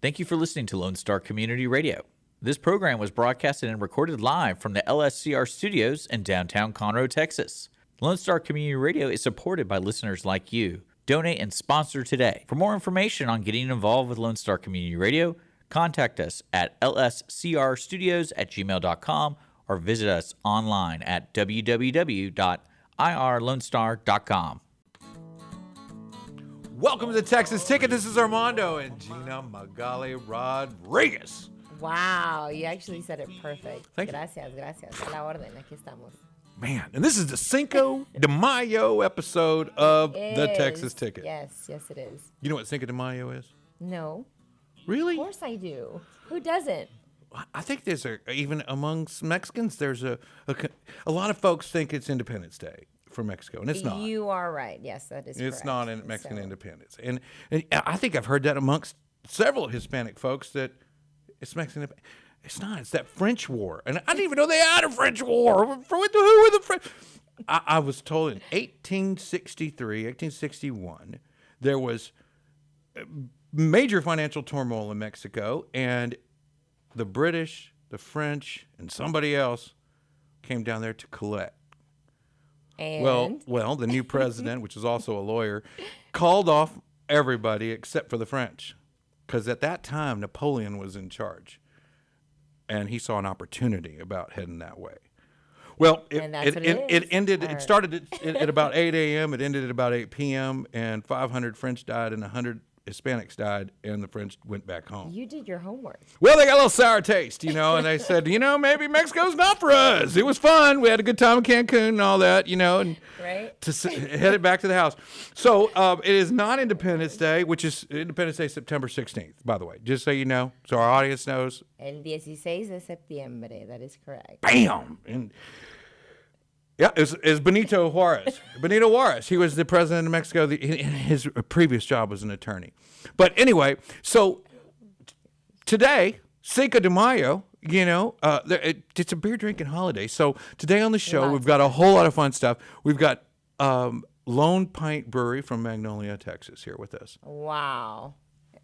Thank you for listening to Lone Star Community Radio. This program was broadcasted and recorded live from the LSCR studios in downtown Conroe, Texas. Lone Star Community Radio is supported by listeners like you. Donate and sponsor today. For more information on getting involved with Lone Star Community Radio, contact us at lscrstudios@gmail.com or visit us online at www.irlonestar.com. Welcome to the Texas Ticket. This is Armando and Gina Magali Rodriguez. Wow, you actually said it perfect. Thank you. Gracias. A la orden, aquí estamos. Man, and this is the Cinco de Mayo episode of the Texas Ticket. Yes, it is. You know what Cinco de Mayo is? No. Really? Of course I do. Who doesn't? I think there's even amongst Mexicans, there's a lot of folks think it's Independence Day for Mexico, and it's not. You are right. Yes, that is correct. It's not in Mexican independence. And I think I've heard that amongst several Hispanic folks that it's Mexican independence. It's not. It's that French War. And I didn't even know they had a French War. Who were the French? I was told in 1863, 1861, there was major financial turmoil in Mexico, and the British, the French, and somebody else came down there to collect. And? Well, the new president, which is also a lawyer, called off everybody except for the French, because at that time Napoleon was in charge, and he saw an opportunity about heading that way. Well, it ended. It started at about 8 a.m. It ended at about 8 p.m. and 500 French died and 100 Hispanics died, and the French went back home. You did your homework. Well, they got a little sour taste, and they said, maybe Mexico's not for us. It was fun. We had a good time in Cancun and all that, and right? Headed back to the house. So it is not Independence Day, which is Independence Day, September 16th, by the way, just so you know, so our audience knows. El 16 de septiembre, that is correct. Bam! And yeah, it's Benito Juarez. Benito Juarez. He was the president of Mexico. His previous job was an attorney. But anyway, so today, Cinco de Mayo, it's a beer drinking holiday. So today on the show, we've got a whole lot of fun stuff. We've got Lone Pint Brewery from Magnolia, Texas here with us. Wow.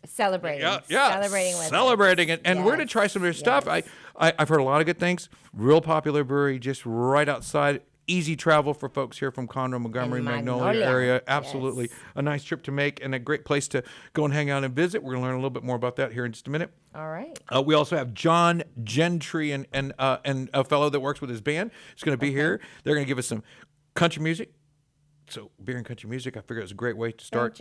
Celebrating. Celebrating it. And we're going to try some of their stuff. I've heard a lot of good things. Real popular brewery just right outside. Easy travel for folks here from Conroe, Montgomery, Magnolia area. Absolutely. Yes. A nice trip to make and a great place to go and hang out and visit. We're going to learn a little bit more about that here in just a minute. All right. We also have John Gentry and a fellow that works with his band. He's going to be here. They're going to give us some country music. So beer and country music, I figure it's a great way to start.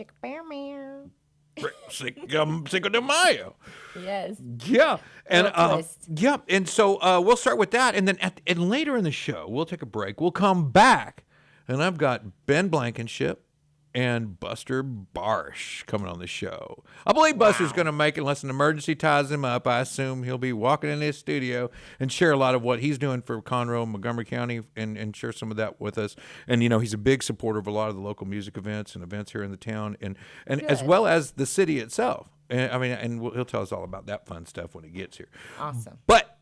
Cinco de Mayo. Yes. Yeah. And and so we'll start with that, and then and later in the show we'll take a break. We'll come back, and I've got Ben Blankenship and Buster Barsh coming on the show. I believe Buster's going to make it unless an emergency ties him up. I assume he'll be walking in his studio and share a lot of what he's doing for Conroe, Montgomery County, and share some of that with us. And, he's a big supporter of a lot of the local music events and events here in the town, and as well as the city itself. And he'll tell us all about that fun stuff when he gets here. Awesome. But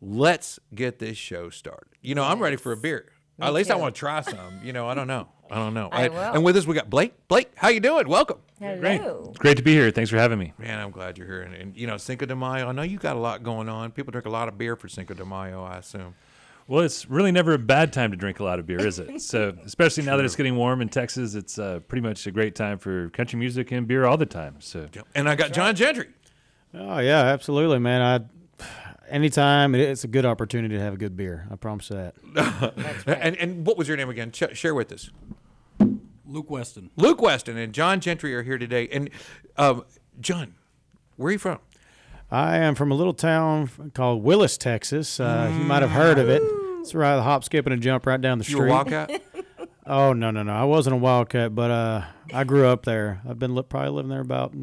let's get this show started. I'm ready for a beer. At least I want to try some. I don't know. I will. And with us, we got Blake. Blake, how you doing? Welcome. Hello. Great. It's great to be here. Thanks for having me. Man, I'm glad you're here. And Cinco de Mayo, I know you got a lot going on. People drink a lot of beer for Cinco de Mayo, I assume. Well, it's really never a bad time to drink a lot of beer, is it? So, especially now that it's getting warm in Texas, it's pretty much a great time for country music and beer all the time. So, and I got John Gentry. Oh yeah, absolutely, man. Anytime, it's a good opportunity to have a good beer. I promise that. That's right. And what was your name again? Share with us. Luke Weston. Luke Weston and John Gentry are here today. And John, where are you from? I am from a little town called Willis, Texas. You might have heard of it. It's right, the hop, skip, and a jump right down the street. You a Wildcat? Oh, no. I wasn't a Wildcat, but I grew up there. I've been probably living there about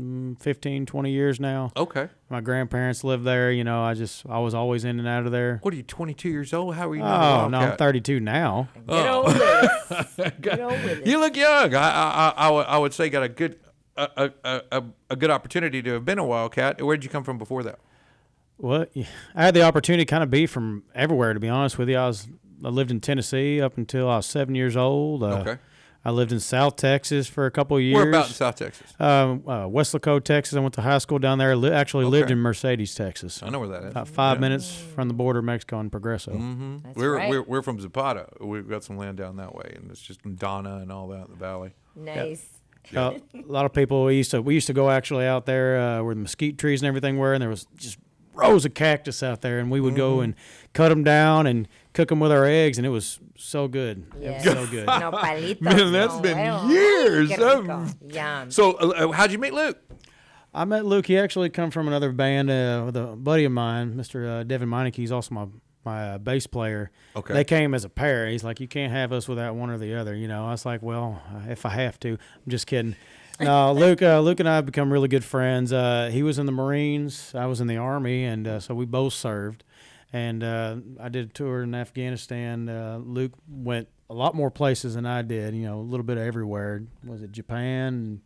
15, 20 years now. Okay. My grandparents lived there. I was always in and out of there. What are you, 22 years old? How are you not a Wildcat? No, I'm 32 now. Get on with it. Get on with it. You look young. I would say got a good opportunity to have been a Wildcat. Where did you come from before that? Well, I had the opportunity to kind of be from everywhere, to be honest with you. I lived in Tennessee up until I was 7 years old. Okay. I lived in South Texas for a couple of years. Where about in South Texas? Weslaco, Texas. I went to high school down there. Actually lived in Mercedes, Texas. I know where that is. About 5 minutes from the border of Mexico and Progreso. Mm-hmm. That's We're, right. we're from Zapata. We've got some land down that way, and it's just Donna and all that in the valley. Nice. A lot of people we used to go actually out there where the mesquite trees and everything were, and there was just rows of cactus out there, and we would go and cut them down and cook them with our eggs, and it was so good. Yes. It was so good. Nopalitos. Man, that's no, been bueno. years. Ay, qué rico. Yum. So, how'd you meet Luke? I met Luke. He actually come from another band with a buddy of mine, Mr. Devin Meineke. He's also my bass player. Okay. They came as a pair. He's like, you can't have us without one or the other. You know, I was like, well, if I have to. I'm just kidding. No, Luke and I have become really good friends. He was in the Marines. I was in the Army, and so we both served. And I did a tour in Afghanistan. Luke went a lot more places than I did, you know, a little bit of everywhere. Was it Japan?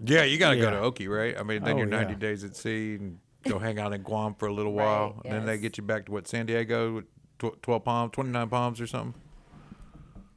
Yeah, you got to go Yeah. to Oki, right? I mean, then Oh, you're 90 yeah. days at sea and go hang out in Guam for a little Right, while. And then they yes. get you back to, San Diego, 12 palms, 29 palms or something?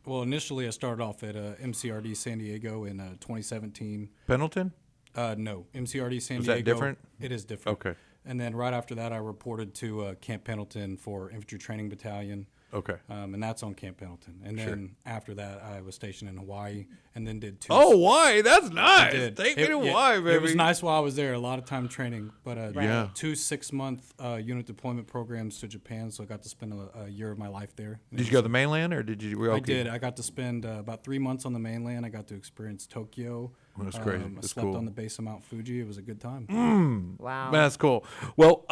Well, initially I started off at MCRD San Diego in 2017. Pendleton? No, MCRD San Was Diego. that different? It is different. Okay. And then right after that, I reported to Camp Pendleton for Infantry Training Battalion. Okay. And that's on Camp Pendleton. And then after that, I was stationed in Hawaii and then did two. Oh, Hawaii. That's nice. did. Take me to Yeah, Hawaii, baby. It was nice while I was there. A lot of time training, but Yeah. 2 6-month unit deployment programs to Japan. So I got to spend a year of my life there. Did you go to the mainland or did you? I did. I got to spend about 3 months on the mainland. I got to experience Tokyo. That's great. I That's slept cool. on the base of Mount Fuji. It was a good time. Wow. That's cool. Well,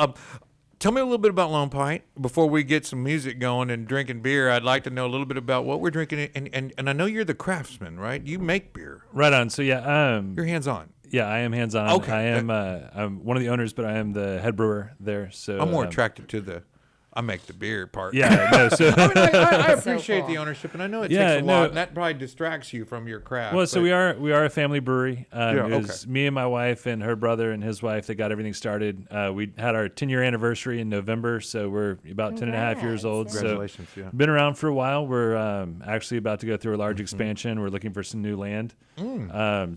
tell me a little bit about Lone Pint before we get some music going and drinking beer. I'd like to know a little bit about what we're drinking, and I know you're the craftsman, right? You make beer. Right on. So yeah, You're hands on. yeah, I am hands on. Okay. I am. I'm one of the owners, but I am the head brewer there. So I'm more attracted to the I make the beer part. Yeah. No. So I mean, I So appreciate the cool. ownership, and I know it Yeah, takes a no. lot, and that probably distracts you from your craft. well, so but- we are a family brewery. Yeah, It was me and my wife and her brother and his wife that got everything started. We had our 10-year anniversary in November, so we're about 10 and a half years Congrats. old. So Congratulations, yeah. been around for a while. We're actually about to go through a large expansion. We're looking for some new land.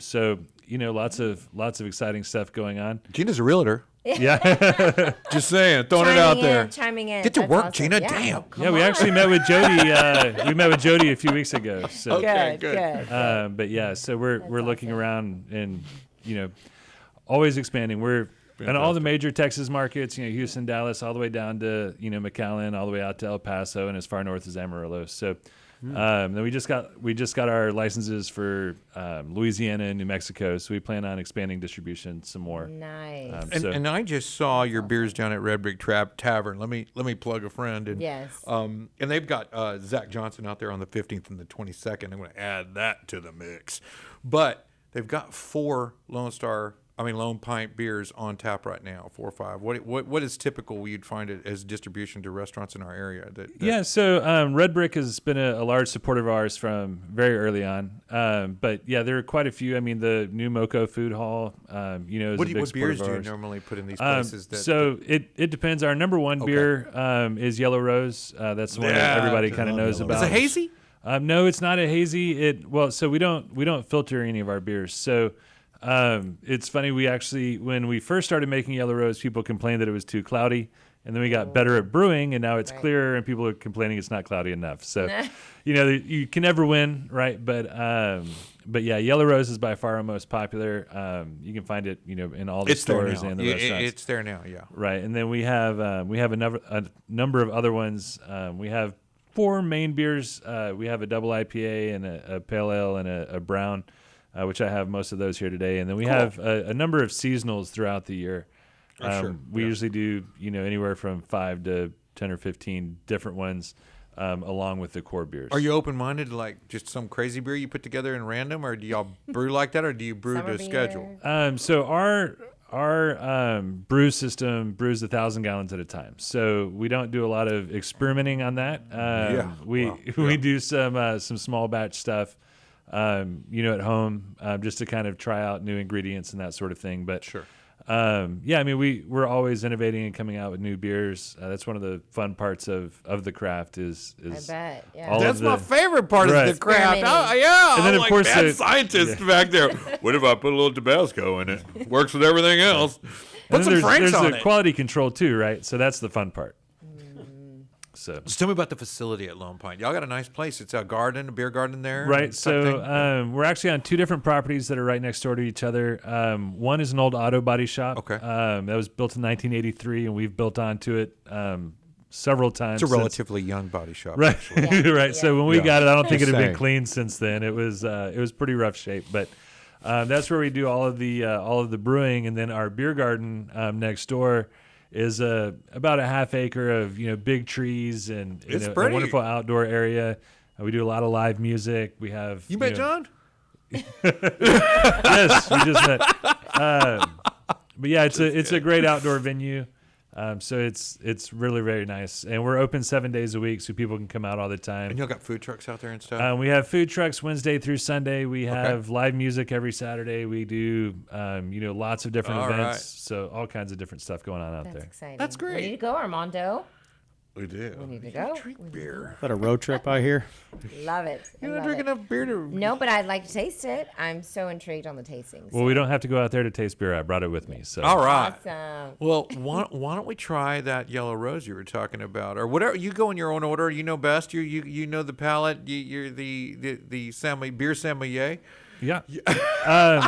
So you know, lots of exciting stuff going on. Gina's a realtor. Yeah. Just saying, throwing it out there. Chiming in. Get to That's work, awesome. Gina. Yeah. Damn. Come Yeah, we on. actually met with Jody. We met with Jody a few weeks ago. So, Okay, Good, good. good. but yeah, so we're looking awesome. around and you know, always expanding. We're in all the major Texas markets. You know, Houston, Dallas, all the way down to McAllen, all the way out to El Paso, and as far north as Amarillo. So. Then we just got our licenses for Louisiana and New Mexico, so we plan on expanding distribution some more. Nice. And I just saw your beers down at Red Brick Tavern. Let me plug a friend. And, Yes. and they've got Zach Johnson out there on the 15th and the 22nd. I'm going to add that to the mix. But they've got 4 Lone Pint beers on tap right now, 4 or 5. What is typical you'd find it as distribution to restaurants in our area? Yeah, so Red Brick has been a large supporter of ours from very early on. But yeah, there are quite a few. I mean, the new Moco Food Hall, is a big What supporter beers of do you ours. normally put in these places? It depends. Our number one beer is Yellow Rose. That's the one that everybody kind of knows about. Is it hazy? No, it's not a hazy. So we don't filter any of our beers. So it's funny. We actually, when we first started making Yellow Rose, people complained that it was too cloudy, and then we got better at brewing, and now it's clearer, and people are complaining it's not cloudy enough. So, you can never win, right? But yeah, Yellow Rose is by far our most popular. You can find it, in all the stores and the restaurants. It's there now, yeah. Right, and then we have a number of other ones. We have 4 main beers. We have a double IPA and a pale ale and a brown, which I have most of those here today. And then we have a number of seasonals throughout the year. Sure. We usually do anywhere from 5 to 10 or 15 different ones, along with the core beers. Are you open-minded to like just some crazy beer you put together in random, or do y'all brew like that, or do you brew Summer to beer. schedule? So our brew system brews 1,000 gallons at a time. So we don't do a lot of experimenting on that. We do some small batch stuff, at home, just to kind of try out new ingredients and that sort of thing. But Sure. Yeah, I mean, we're always innovating and coming out with new beers. That's one of the fun parts of the craft is I bet. Yeah. all That's of my the- favorite part Right. of the craft. Experimenting. Oh, yeah. And then, I'm of like course, mad the- scientist back there. What if I put a little Tabasco in it? Works with everything else. and Put then some Franks there's on the it. quality control too, right? So that's the fun part. So Just tell me about the facility at Lone Pine. Y'all got a nice place. It's a garden, a beer garden there. right, type so thing? we're actually on two different properties that are right next door to each other. One is an old auto body shop. Okay. That was built in 1983, and we've built onto it several times. It's a since- relatively young body shop. Right, Yeah, right. So when we Yeah. got it, I don't think Just it had been saying. cleaned since then. It was pretty rough shape, but that's where we do all of the brewing, and then our beer garden next door is about a half acre of big trees and It's a pretty. wonderful outdoor area. We do a lot of live music. We have You met John? Yes, we just met. But yeah, it's a great outdoor venue. So it's really very nice, and we're open 7 days a week, so people can come out all the time. And y'all got food trucks out there and stuff? We have food trucks Wednesday through Sunday. We have live music every Saturday. We do lots of different All events. right. So all kinds of different stuff going on out That's there. exciting. That's great. We need to go, Armando. we do. We need to go. Drink beer. Is that a road trip I hear? Love it. I You're not love drinking it. enough beer to. No, but I'd like to taste it. I'm so intrigued on the tastings. Well, we don't have to go out there to taste beer. I brought it with me. So All right. Awesome. Well, why don't we try that yellow rose you were talking about, or whatever? You go in your own order. You know best. You know the palate. You're the beer sommelier. yeah.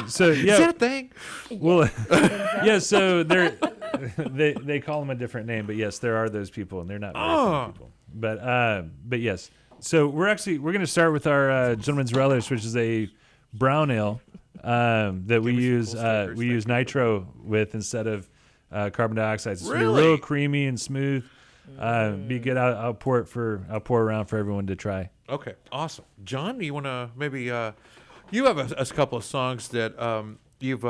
So yeah. Is that a thing? Well, yeah. So they call them a different name, but yes, there are those people, and they're not very fun people. But yes. So we're going to start with our Gentleman's Relish, which is a brown ale that we use stickers. we use nitro with instead of carbon dioxide. So it's Really? real creamy and smooth. Be good. I'll pour around for everyone to try. Okay, awesome. John, you want to maybe you have a couple of songs that you've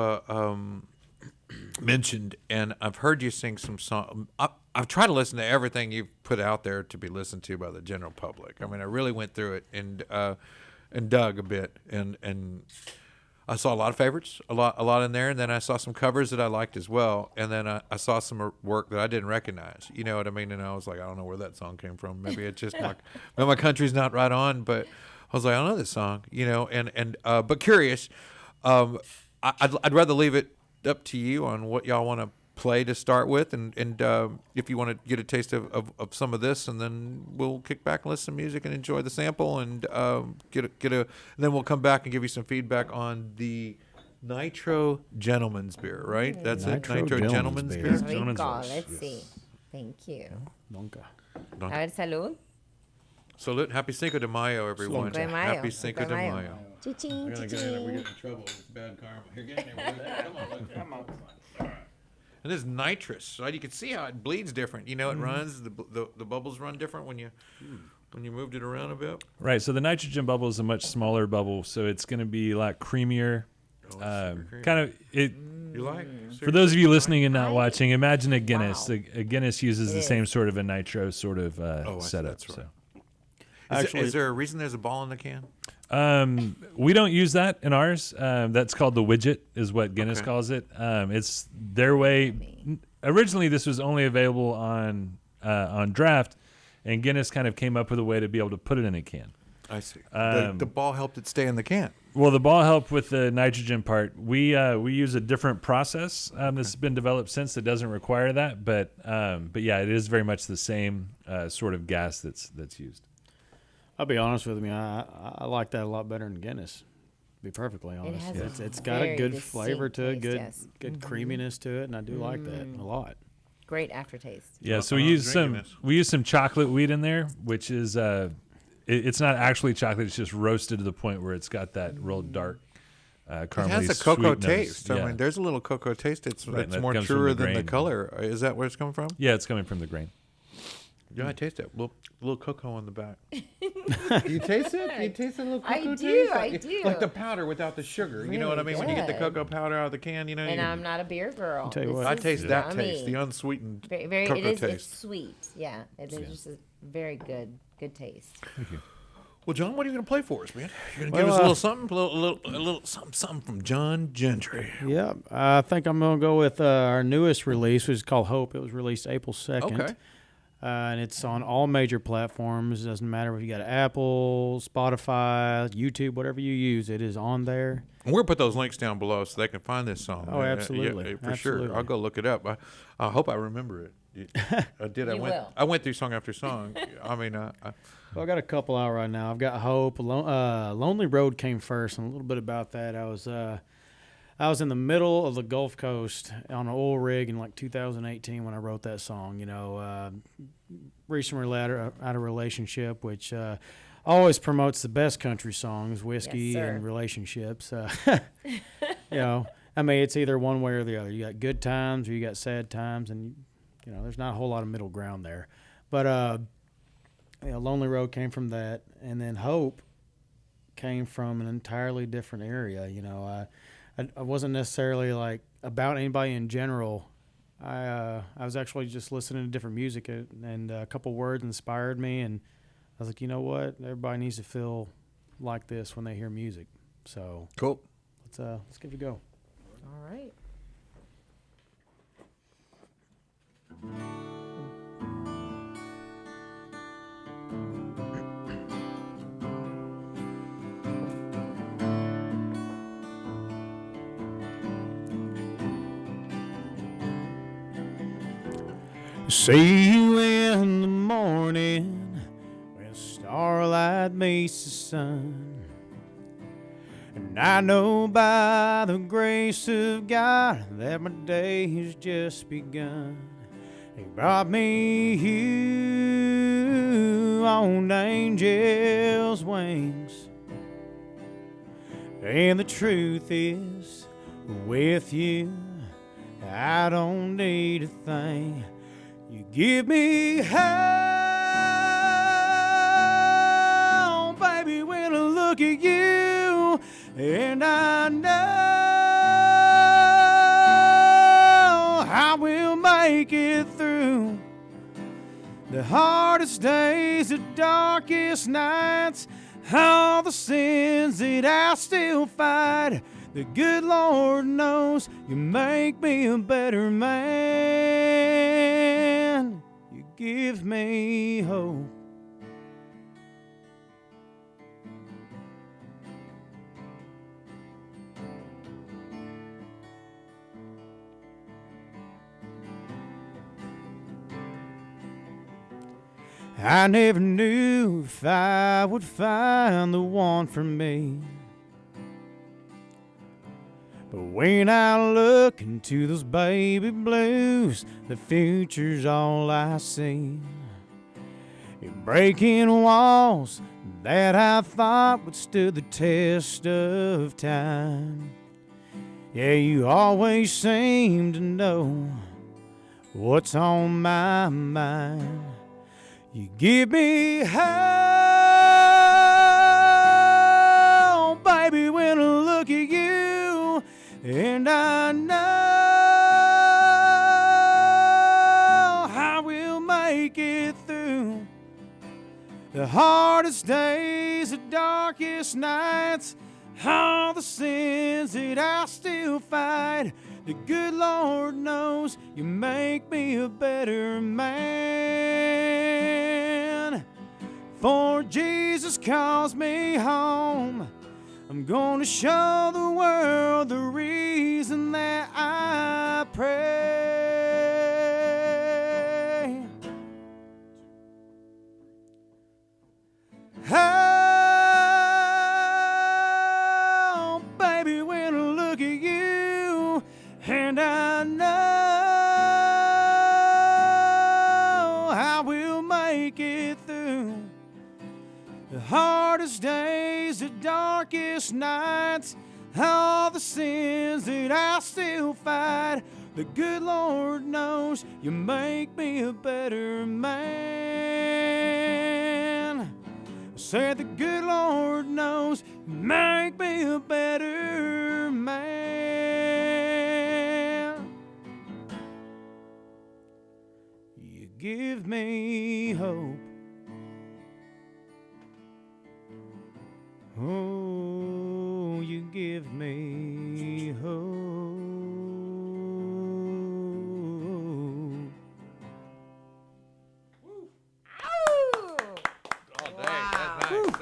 mentioned, and I've heard you sing some song. I've tried to listen to everything you've put out there to be listened to by the general public. I mean, I really went through it and dug a bit, and I saw a lot of favorites, a lot in there, and then I saw some covers that I liked as well, and then I saw some work that I didn't recognize. You know what I mean? And I was like, I don't know where that song came from. Maybe it's just like, maybe my country's not right on, but I was like, I don't know this song, and but curious. I'd rather leave it up to you on what y'all want to play to start with, and if you want to get a taste of some of this, and then we'll kick back and listen to music and enjoy the sample, and then we'll come back and give you some feedback on the Nitro Gentleman's Beer, right? That's Nitro it, Nitro Gentleman's Gentleman's Beer. Beer. Gentleman's Rico. Relish, Let's yes. see. Thank you. Nunca. A ver, salud. Salute, happy Cinco de Mayo, everyone. Cinco de Mayo. Happy Cinco Cinco de de Mayo. Mayo. Cha-ching, cha-ching. in trouble. It's bad karma. Here, get in there. Come on. And this is nitrous, right? You can see how it bleeds different. You know, it runs. The bubbles run different when you moved it around a bit. Right. So the nitrogen bubble is a much smaller bubble, so it's going to be a lot creamier. super creamy. Kind of it. You like? For those of you listening and not watching, imagine a Guinness. Wow. A Guinness uses the It same is. sort of a nitro sort of I see, setup. that's right. So. Is there a reason there's a ball in the can? We don't use that in ours. That's called the widget, is what Guinness Okay. calls it. It's their way. Originally, this was only available on draft, and Guinness kind of came up with a way to be able to put it in a can. I see. The ball helped it stay in the can. Well, the ball helped with the nitrogen part. We use a different process that's been developed since that doesn't require that, but yeah, it is very much the same sort of gas that's used. I'll be honest with you. I like that a lot better than Guinness. To be perfectly honest, has a it's got a very good distinct flavor to it, taste, good yes. good creaminess to it, and I do like that a lot. Great aftertaste. Yeah, so I'm we use drinking this. some chocolate wheat in there, which is it's not actually chocolate; it's just roasted to the point where it's got that real dark It caramely has a cocoa sweet nose. taste. Yeah. I mean, there's a little cocoa taste. It's Right, that more comes from truer the than the grain. color. Is that where it's coming from? Yeah, it's coming from the grain. Yeah, I taste it. Little cocoa on the back. You taste it? You taste a little I cocoa do, taste? I do. Like the powder without the sugar. You know what I Really mean? When you get the good. cocoa powder out of the can, you know. And you- I'm not a beer girl. tell you This what. I is taste that yummy. taste, the unsweetened Very, very. cocoa It is. taste. It's sweet. Yeah, it is just a very good taste. Well, John, what are you going to play for us, man? You're going to give us a little something, a little something from John Gentry. Yeah, I think I'm going to go with our newest release, which is called Hope. It was released April 2nd. Okay. And it's on all major platforms. It doesn't matter if you got Apple, Spotify, YouTube, whatever you use, it is on there. And we're going to put those links down below so they can find this song. Oh, absolutely. Yeah, for Absolutely. sure. I'll go look it up. I hope I remember it. I did. I went through song after song. I mean, Well, I got a couple out right now. I've got Hope. Lonely Road came first, and a little bit about that. I was in the middle of the Gulf Coast on an oil rig in like 2018 when I wrote that song. You know, recently out of a relationship, which always promotes the best country songs, whiskey and relationships. You know, I mean, it's either one way or the other. You got good times or you got sad times, and you know, there's not a whole lot of middle ground there. But you know, Lonely Road came from that, and then Hope came from an entirely different area. You know, I wasn't necessarily like about anybody in general. I was actually just listening to different music, and a couple words inspired me, and I was like, you know what? Everybody needs to feel like this when they hear music. So cool. Let's give it a go. All right. See you in the morning when starlight meets the sun. And I know by the grace of God that my day has just begun. He brought me you on angel's wings. And the truth is, with you, I don't need a thing. You give me help, baby, when I look at you, and I know I will make it through the hardest days, the darkest nights, all the sins that I still fight. The good Lord knows you make me a better man. You give me hope. I never knew if I would find the one for me. But when I look into those baby blues, the future's all I see. You're breaking walls that I thought would stood the test of time. Yeah, you always seem to know what's on my mind. You give me help, baby, when I look at you, and I know I will make it through the hardest days, the darkest nights, all the sins that I still fight. The good Lord knows you make me a better man. For Jesus calls me home, I'm gonna show the world the reason that I pray. Oh, baby, when I look at you, and I know I will make it through the hardest days, the darkest nights, all the sins that I still fight. The good Lord knows you make me a better man. I said the good Lord knows you make me a better man. You give me hope.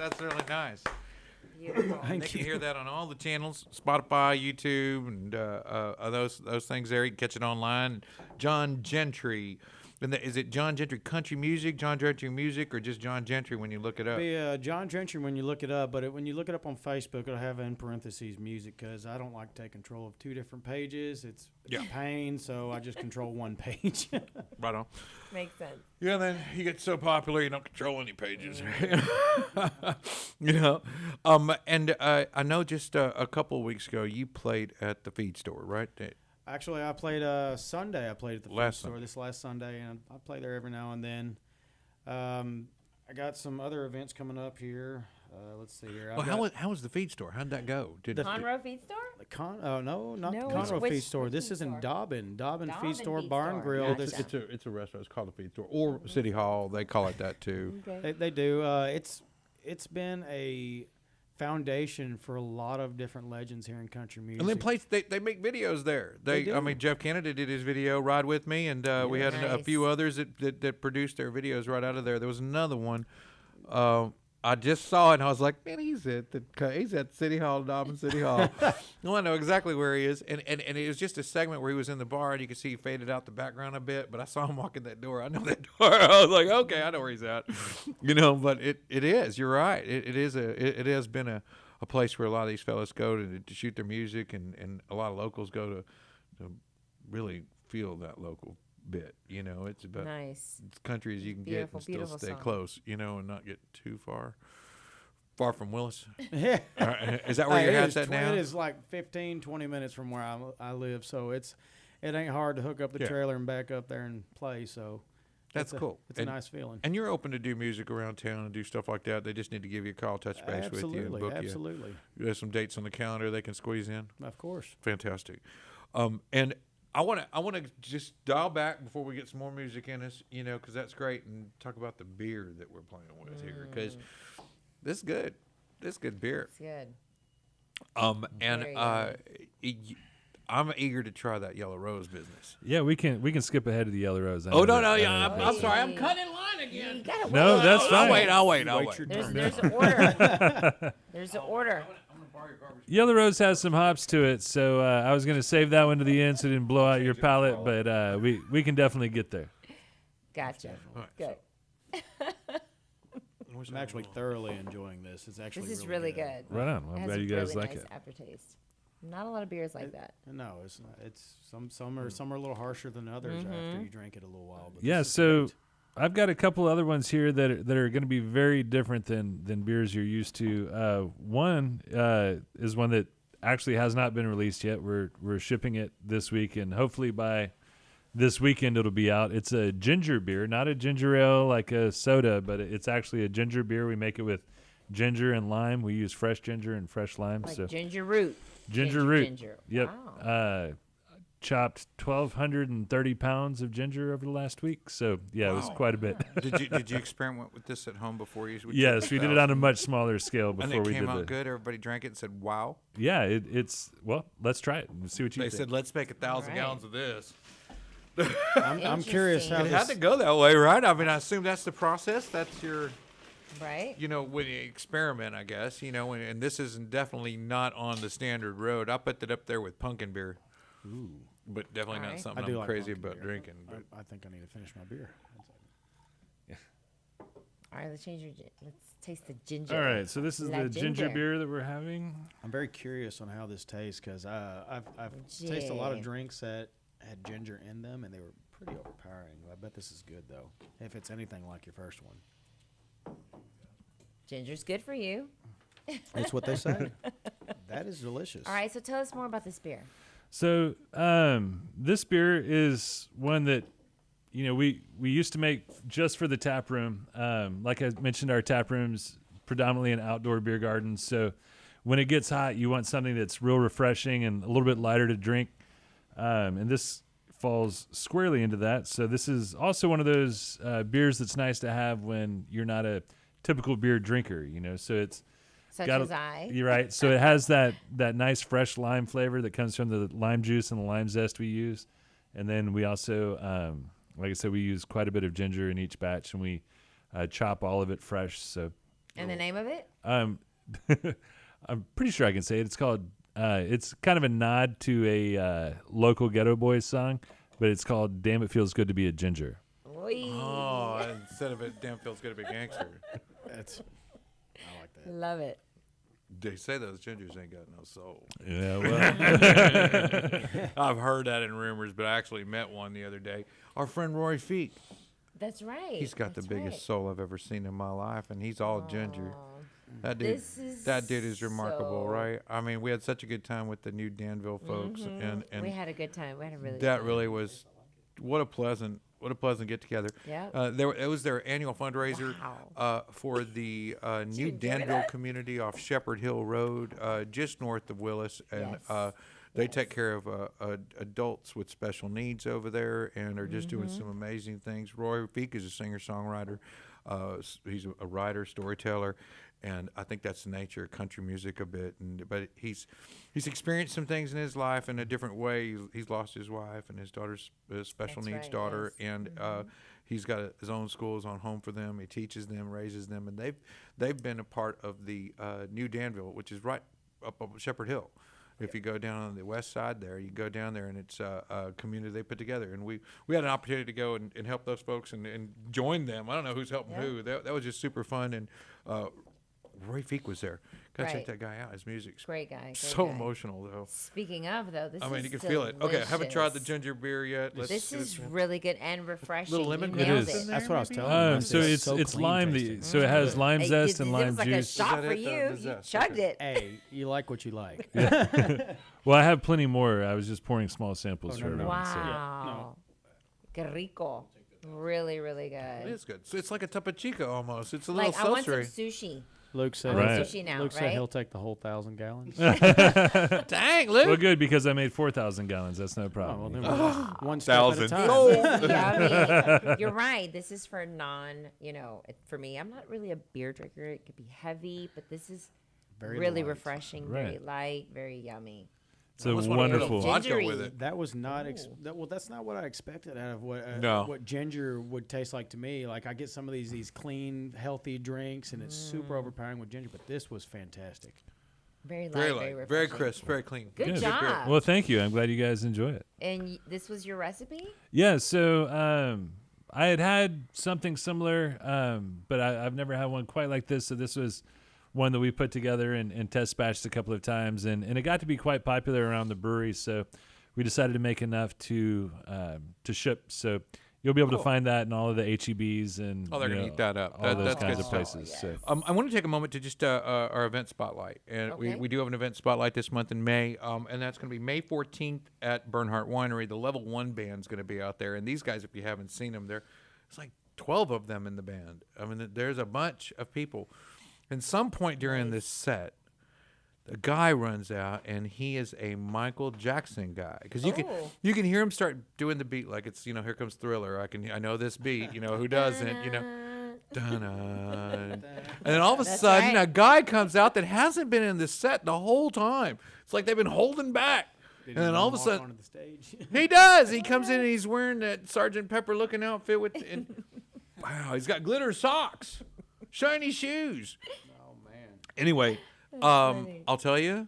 That's really nice. Beautiful. They can hear that on all the channels, Spotify, YouTube, and those things there. You can catch it online. John Gentry. And is it John Gentry Country Music, John Gentry Music, or just John Gentry when you look it up? Be John Gentry when you look it up, but when you look it up on Facebook, it'll have in parentheses music because I don't like to take control of 2 different pages. It's a pain, so I just control one page. Right on. Makes sense. Yeah, then you get so popular you don't control any pages. You know, and I know just a couple of weeks ago you played at the feed store, right? Actually, I played Sunday. I played at the food store this last Sunday, and I play there every now and then. I got some other events coming up here. Let's see here. Well, how was the feed store? How'd that go? Conroe Feed Store? No, not No, the Conroe which Feed Store. This feed is in store? Dobbin Dobbin Feed Store, Feed Bar Store. and Grill. Gotcha. This It's a restaurant. It's called a feed store or City Hall. They call it that too. Okay. they do. It's been a foundation for a lot of different legends here in country music. And then they make videos there. They do. I mean, Jeff Canada did his video "Ride with Me," and we had a Nice. few others that produced their videos right out of there. There was another one. I just saw it and I was like, man, he's at City Hall, Dobbin City Hall. No, I know exactly where he is. And it was just a segment where he was in the bar and you could see he faded out the background a bit, but I saw him walking that door. I know that door. I was like, okay, I know where he's at. You know, but it is. You're right. It has been a place where a lot of these fellas go to shoot their music, and a lot of locals go to really feel that local bit. You know, it's about Nice. as country as you can Beautiful, get and still beautiful stay song. close, you know, and not get too far from Willis. Yeah. Is that where your It hat's is at now? It is like 15, 20 minutes from where I live, so it ain't hard to hook up the Yeah. trailer and back up there and play. So That's cool. It's a nice feeling. And you're open to do music around town and do stuff like that. They just need to give you a call, touch base with you, and book Absolutely. you. There's some dates on the calendar they can squeeze in. Of course. Fantastic. And I want to just dial back before we get some more music in us, you know, because that's great, and talk about the beer that we're playing with here, because this is good. This is good beer. It's good. And Very I'm eager to try that Yellow Rose business. Yeah, we can skip ahead of the Yellow Rose. I Oh, know no, that- I yeah, know that I'm place. sorry. I'm cutting in line You again. gotta No, wait. that's fine. I'll wait. There's an order. There's an order. Yellow Rose has some hops to it, so I was going to save that one to the end so it didn't blow out your palate, but we can definitely get there. Gotcha. Good. I'm actually thoroughly enjoying this. It's actually This is really good. Right on. Well, It I'm has glad a you guys really like nice it. aftertaste. Not a lot of beers like that. No, it's not. It's some are a little harsher than others after you drink it a little while. But Yeah, this is so great. I've got a couple other ones here that are going to be very different than beers you're used to. One is one that actually has not been released yet. We're shipping it this week, and hopefully by this weekend it'll be out. It's a ginger beer, not a ginger ale like a soda, but it's actually a ginger beer. We make it with ginger and lime. We use fresh ginger and fresh lime. Like so ginger root. ginger root. Ginger. Yep. Wow. Chopped 1,230 pounds of ginger over the last week. So yeah, it was quite a bit. Did you experiment with this at home before you? Yes, we did it on a much smaller scale before and it we came did out good. Everybody drank it and said, "Wow." Yeah, it's well. Let's try it and see what you They think. said, "Let's make 1,000 Right. gallons of this." I'm curious how It this. had to go that way, right? I mean, I assume that's the process. That's your, Right? you know, when you experiment, I guess, you know, and this is definitely not on the standard road. I put it up there with pumpkin beer. Ooh. But definitely not Alright. something I do I'm like crazy pumpkin about beer. drinking. But I think I need to finish my beer. All right, let's let's taste the ginger. All right, so this is La the ginger ginger. beer that we're having. I'm very curious on how this tastes because I've tasted a lot of Yeah. drinks that had ginger in them and they were pretty overpowering. I bet this is good though, if it's anything like your first one. Ginger's good for you. That's what they say. That is delicious. All right, so tell us more about this beer. So this beer is one that we used to make just for the tap room. Like I mentioned, our tap room's predominantly an outdoor beer garden. So when it gets hot, you want something that's real refreshing and a little bit lighter to drink. And this falls squarely into that. So this is also one of those beers that's nice to have when you're not a typical beer drinker. So it's Such got as I. You're right. So it has that nice fresh lime flavor that comes from the lime juice and the lime zest we use. And then we also, like I said, we use quite a bit of ginger in each batch, and we chop all of it fresh. So And the name of it? I'm pretty sure I can say it. It's called. It's kind of a nod to a local Ghetto Boys song, but it's called "Damn It Feels Good to Be a Ginger." Oy. Oh, instead of it, damn feels good to be a gangster. Love it. They say those gingers ain't got no soul. Yeah, well, I've heard that in rumors, but I actually met one the other day. Our friend Roy Feek. That's right. He's got the That's biggest right. soul I've ever seen in my life, and he's all ginger. That dude, This is that dude is remarkable, so- right? I mean, we had such a good time with the new Danville folks, and We had a good time. We had a really that good really was what a pleasant get together. Yep. It was their annual fundraiser Wow. for the new enjoy Danville that? community off Shepherd Hill Road, just north of Willis, and Yes. they take care of adults with special needs over there, and are just doing some amazing things. Roy Feek is a singer-songwriter. He's a writer, storyteller, and I think that's the nature of country music a bit. But he's experienced some things in his life in a different way. He's lost his wife and his daughter's special That's needs right, daughter, yes. and he's got his own school, his own home for them. He teaches them, raises them, and they've been a part of the new Danville, which is right up Shepherd Hill. If you go down on the west side there, you go down there, and it's a community they put together. And we had an opportunity to go and help those folks and join them. I don't know who's helping who. That was just super fun. And Roy Feek was there. Gotta check Right. that guy out. His music's Great guy. Great so guy. emotional, though. Speaking of, though, this I mean, is you can feel it. Okay, I haven't tried the delicious. ginger beer yet. This is really good and refreshing. Little lemon You nailed It is. it. That's what I was telling you. so it's clean lime. tasting. So it has lime Hey, zest it and was lime like juice. a shot that for it, the you. You zest? chugged Okay. it. Hey, you like what you like. Well, I have plenty more. I was just pouring small samples for everyone. So. Wow. Que rico. Really, really It good. is good. So it's like a Topo Chico almost. It's a little Like, I want some seltzery. sushi. Luke said, I want Right. sushi now, Luke said right? he'll take the whole 1,000 gallons. Dang, Luke. Well, good because I made 4,000 gallons. That's no Oh, well, problem. then we're one step at a 1,000. time. This is yummy. You're right. This is for for me, I'm not really a beer drinker. It could be heavy, but this is Very really light. refreshing, very Right. light, very yummy. It's a Almost want to put a wonderful. vodka Gingery. with it. That was not well. That's not what I expected out of what No. what ginger would taste like to me. Like I get some of these clean, healthy drinks, and it's super overpowering with ginger. But this was fantastic. Very light, Very very, light, refreshing. very crisp, very clean. Good Good. job. Well, thank you. I'm glad you guys enjoy it. And this was your recipe? Yeah. So I had something similar, but I've never had one quite like this. So this was one that we put together and test batched a couple of times, and it got to be quite popular around the brewery. So we decided to make enough to ship. So you'll be able to find that in all of the HEBs and Oh, they're gonna eat that up. all those That's kinds good of stuff. places. So. I want to take a moment to just our event spotlight, and Okay. we do have an event spotlight this month in May, and that's going to be May 14th at Bernhardt Winery. The Level 1 band's going to be out there, and these guys, if you haven't seen them, it's like 12 of them in the band. I mean, there's a bunch of people. And some point during this set, the guy runs out, and he is a Michael Jackson guy, because you Oh. can hear him start doing the beat like it's here comes Thriller. I know this beat. Who doesn't? Dun-dun. And then all of a That's sudden, right. a guy comes out that hasn't been in the set the whole time. It's like they've been holding back. And then all of a Walk sudden, onto the stage. he does. He comes in and he's wearing that Sergeant Pepper looking outfit and wow, he's got glitter socks, shiny shoes. Oh man. Anyway, funny. I'll tell you,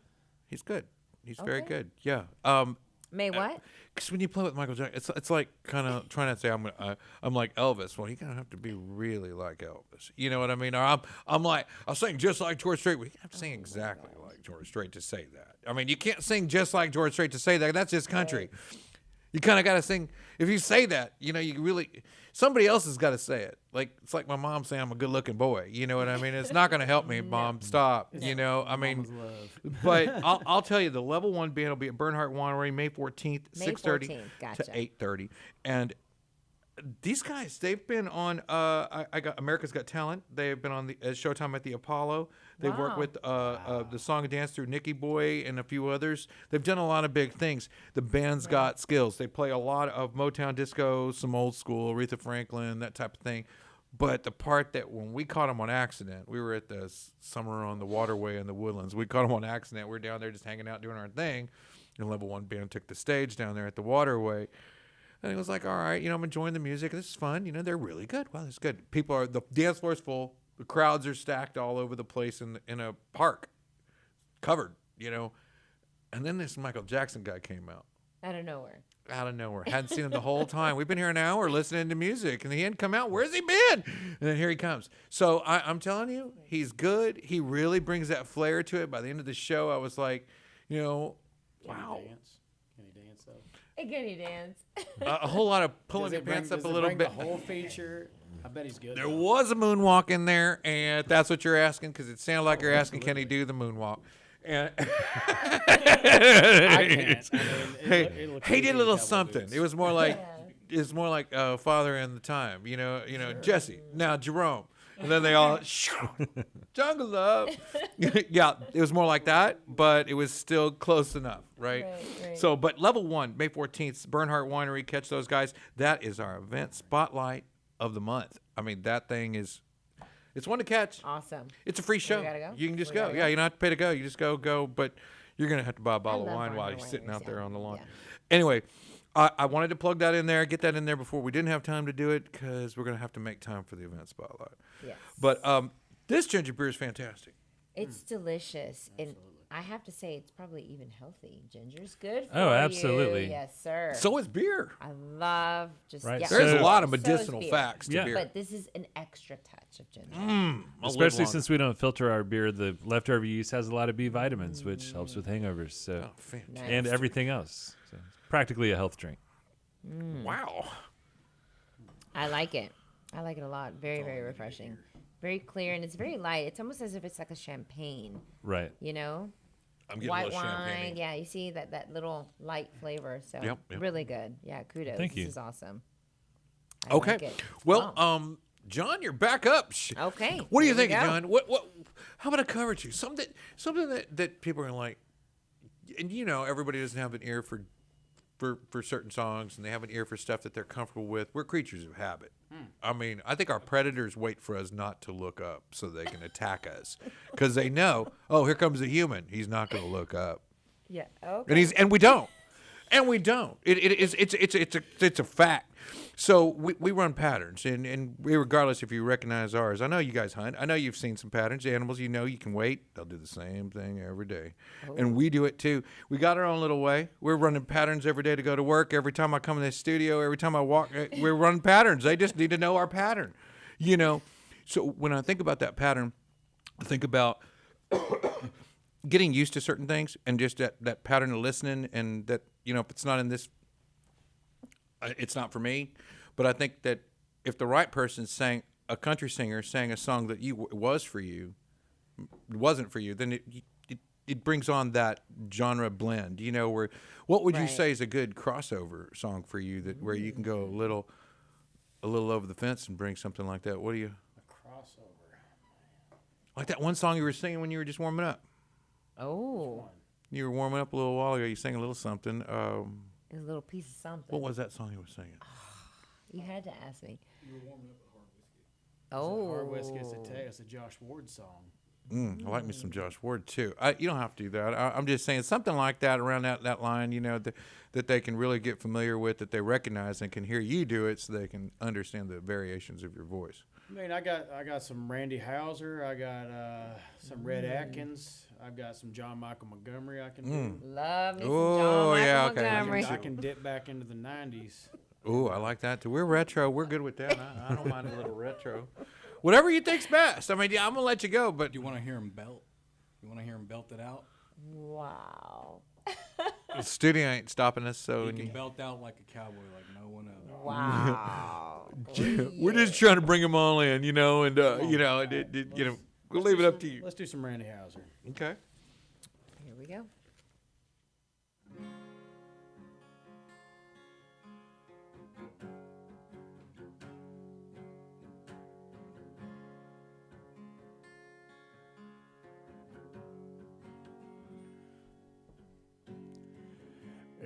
he's good. He's very Okay. good. Yeah. May what? Because when you play with Michael Jackson, it's like kind of trying not to say I'm like Elvis. Well, you're gonna have to be really like Elvis. You know what I mean? Or I'm like I'll sing just like George Strait. Well, you have to sing exactly like George Strait to say that. I mean, you can't sing just like George Strait to say that. That's just country. You kind of got to sing. If you say that, you really somebody else has got to say it. Like it's like my mom saying I'm a good-looking boy. You know what I mean? It's not going to help me, Mom. Stop. I mean, but I'll tell you, the Level 1 band will be at Bernhardt Winery May 14th, May 6:30 14th, to gotcha. 8:30, and these guys, they've been on I got America's Got Talent. They've been on the Showtime at the Apollo. They've worked Wow. with the Song and Dance through Nicky Boy and a few others. They've done a lot of big things. The band's got skills. They play a lot of Motown disco, some old school, Aretha Franklin, that type of thing. But the part that when we caught them on accident, we were at the Summer on the Waterway in the Woodlands. We caught them on accident. We were down there just hanging out doing our thing. And Level 1 band took the stage down there at the Waterway. And it was like, all right, I'm enjoying the music. This is fun. They're really good. Wow, this is good. The dance floor is full. The crowds are stacked all over the place in a park, covered, And then this Michael Jackson guy came out. Out of nowhere. Out of nowhere. Hadn't seen him the whole time. We've been here an hour listening to music, and he hadn't come out. Where's he been? And then here he comes. So I'm telling you, he's good. He really brings that flair to it. By the end of the show, I was like, wow. Can he dance though? Hey, can you dance? A whole lot of pulling your pants up a little bit. The whole feature. I bet he's good. There was a moonwalk in there, and if that's what you're asking, because it sounded like you're asking, can he do the moonwalk? And I can't. Hey, he did a little something. It was more like Father and the Time. Jesse. Now Jerome. And then they all Jungle Love. Yeah, it was more like that, but it was still close enough, right? Right. So, but level 1, May 14th, Bernhardt Winery. Catch those guys. That is our event spotlight of the month. I mean, that thing is. It's one to catch. Awesome. It's a free show. gotta go? You can just We go. gotta Yeah, go? you don't have to pay to go. You just go. But you're going to have to buy a bottle of love wine while Barnhart you're sitting out Wineries, there yeah. on the lawn. Yeah. Anyway, I wanted to plug that in there, get that in there before we didn't have time to do it because we're going to have to make time for the event spotlight. Yes. But this ginger beer is fantastic. It's delicious. And I have to say, it's probably even healthy. Ginger's good for Oh, absolutely. you. Yes, sir. So is beer. I love just, Right, yeah. There's a So- lot of So is medicinal beer. facts to Yeah. beer. But this is an extra touch of ginger. I'll live Especially longer. since we don't filter our beer, the leftover use has a lot of B vitamins, which helps with hangovers. So, Oh, fantastic. and everything else. So it's practically a health drink. Wow. I like it. I like it a lot. Very, very refreshing. Very clear, and it's very light. It's almost as if it's like a champagne, Right. I'm getting White a little wine. champagne. Yeah, you see that little light flavor. So Yep. really good. Yeah, kudos. Thank you. This is awesome. I Okay. like it. Well, Wow. John, you're back up. Okay, What do you here we think, go. John? What? How about I covered you? Something that people are like, and everybody doesn't have an ear for certain songs, and they have an ear for stuff that they're comfortable with. We're creatures of habit. I mean, I think our predators wait for us not to look up so they can attack us because they know, oh, here comes a human. He's not going to look up, Yeah. Okay. and we don't. It's a fact. So we run patterns, and regardless if you recognize ours, I know you guys hunt. I know you've seen some patterns. Animals, you can wait. They'll do the same thing every day, and we do it too. We got our own little way. We're running patterns every day to go to work. Every time I come in the studio, every time I walk, we're running patterns. They just need to know our pattern, So when I think about that pattern, I think about getting used to certain things and just that pattern of listening, and that if it's not in this, it's not for me. But I think that if the right person sang, a country singer sang a song that wasn't for you, then it brings on that genre blend. Where what would you Right. say is a good crossover song for you that where you can go a little over the fence and bring something like that? What do you Crossover. like that one song you were singing when you were just warming up? Oh, You were warming up a little while ago. You sang a little something. it's a little piece of something. What was that song you were singing? You had to ask me. Hard Whiskey. Oh. It's a Josh Ward song. I like me some Josh Ward too. You don't have to do that. I'm just saying something like that around that line. That they can really get familiar with, that they recognize and can hear you do it, so they can understand the variations of your voice. I mean, I got some Randy Houser. I got some Red Atkins. I've got some John Michael Montgomery. I can do. Love me some Oh, John Michael yeah, okay. Montgomery. I can dip back into the '90s. Ooh, I like that too. We're retro. We're good with that. I don't mind a little retro. Whatever you think's best. I mean, yeah, I'm gonna let you go, but Do you want to hear him belt? You want to hear him belt it out? Wow. the studio ain't stopping us. So He can belt out like a cowboy, like no one other. Wow. we're just trying to bring them all in, and we'll leave it up to you. Let's do some Randy Houser. Okay. Here we go.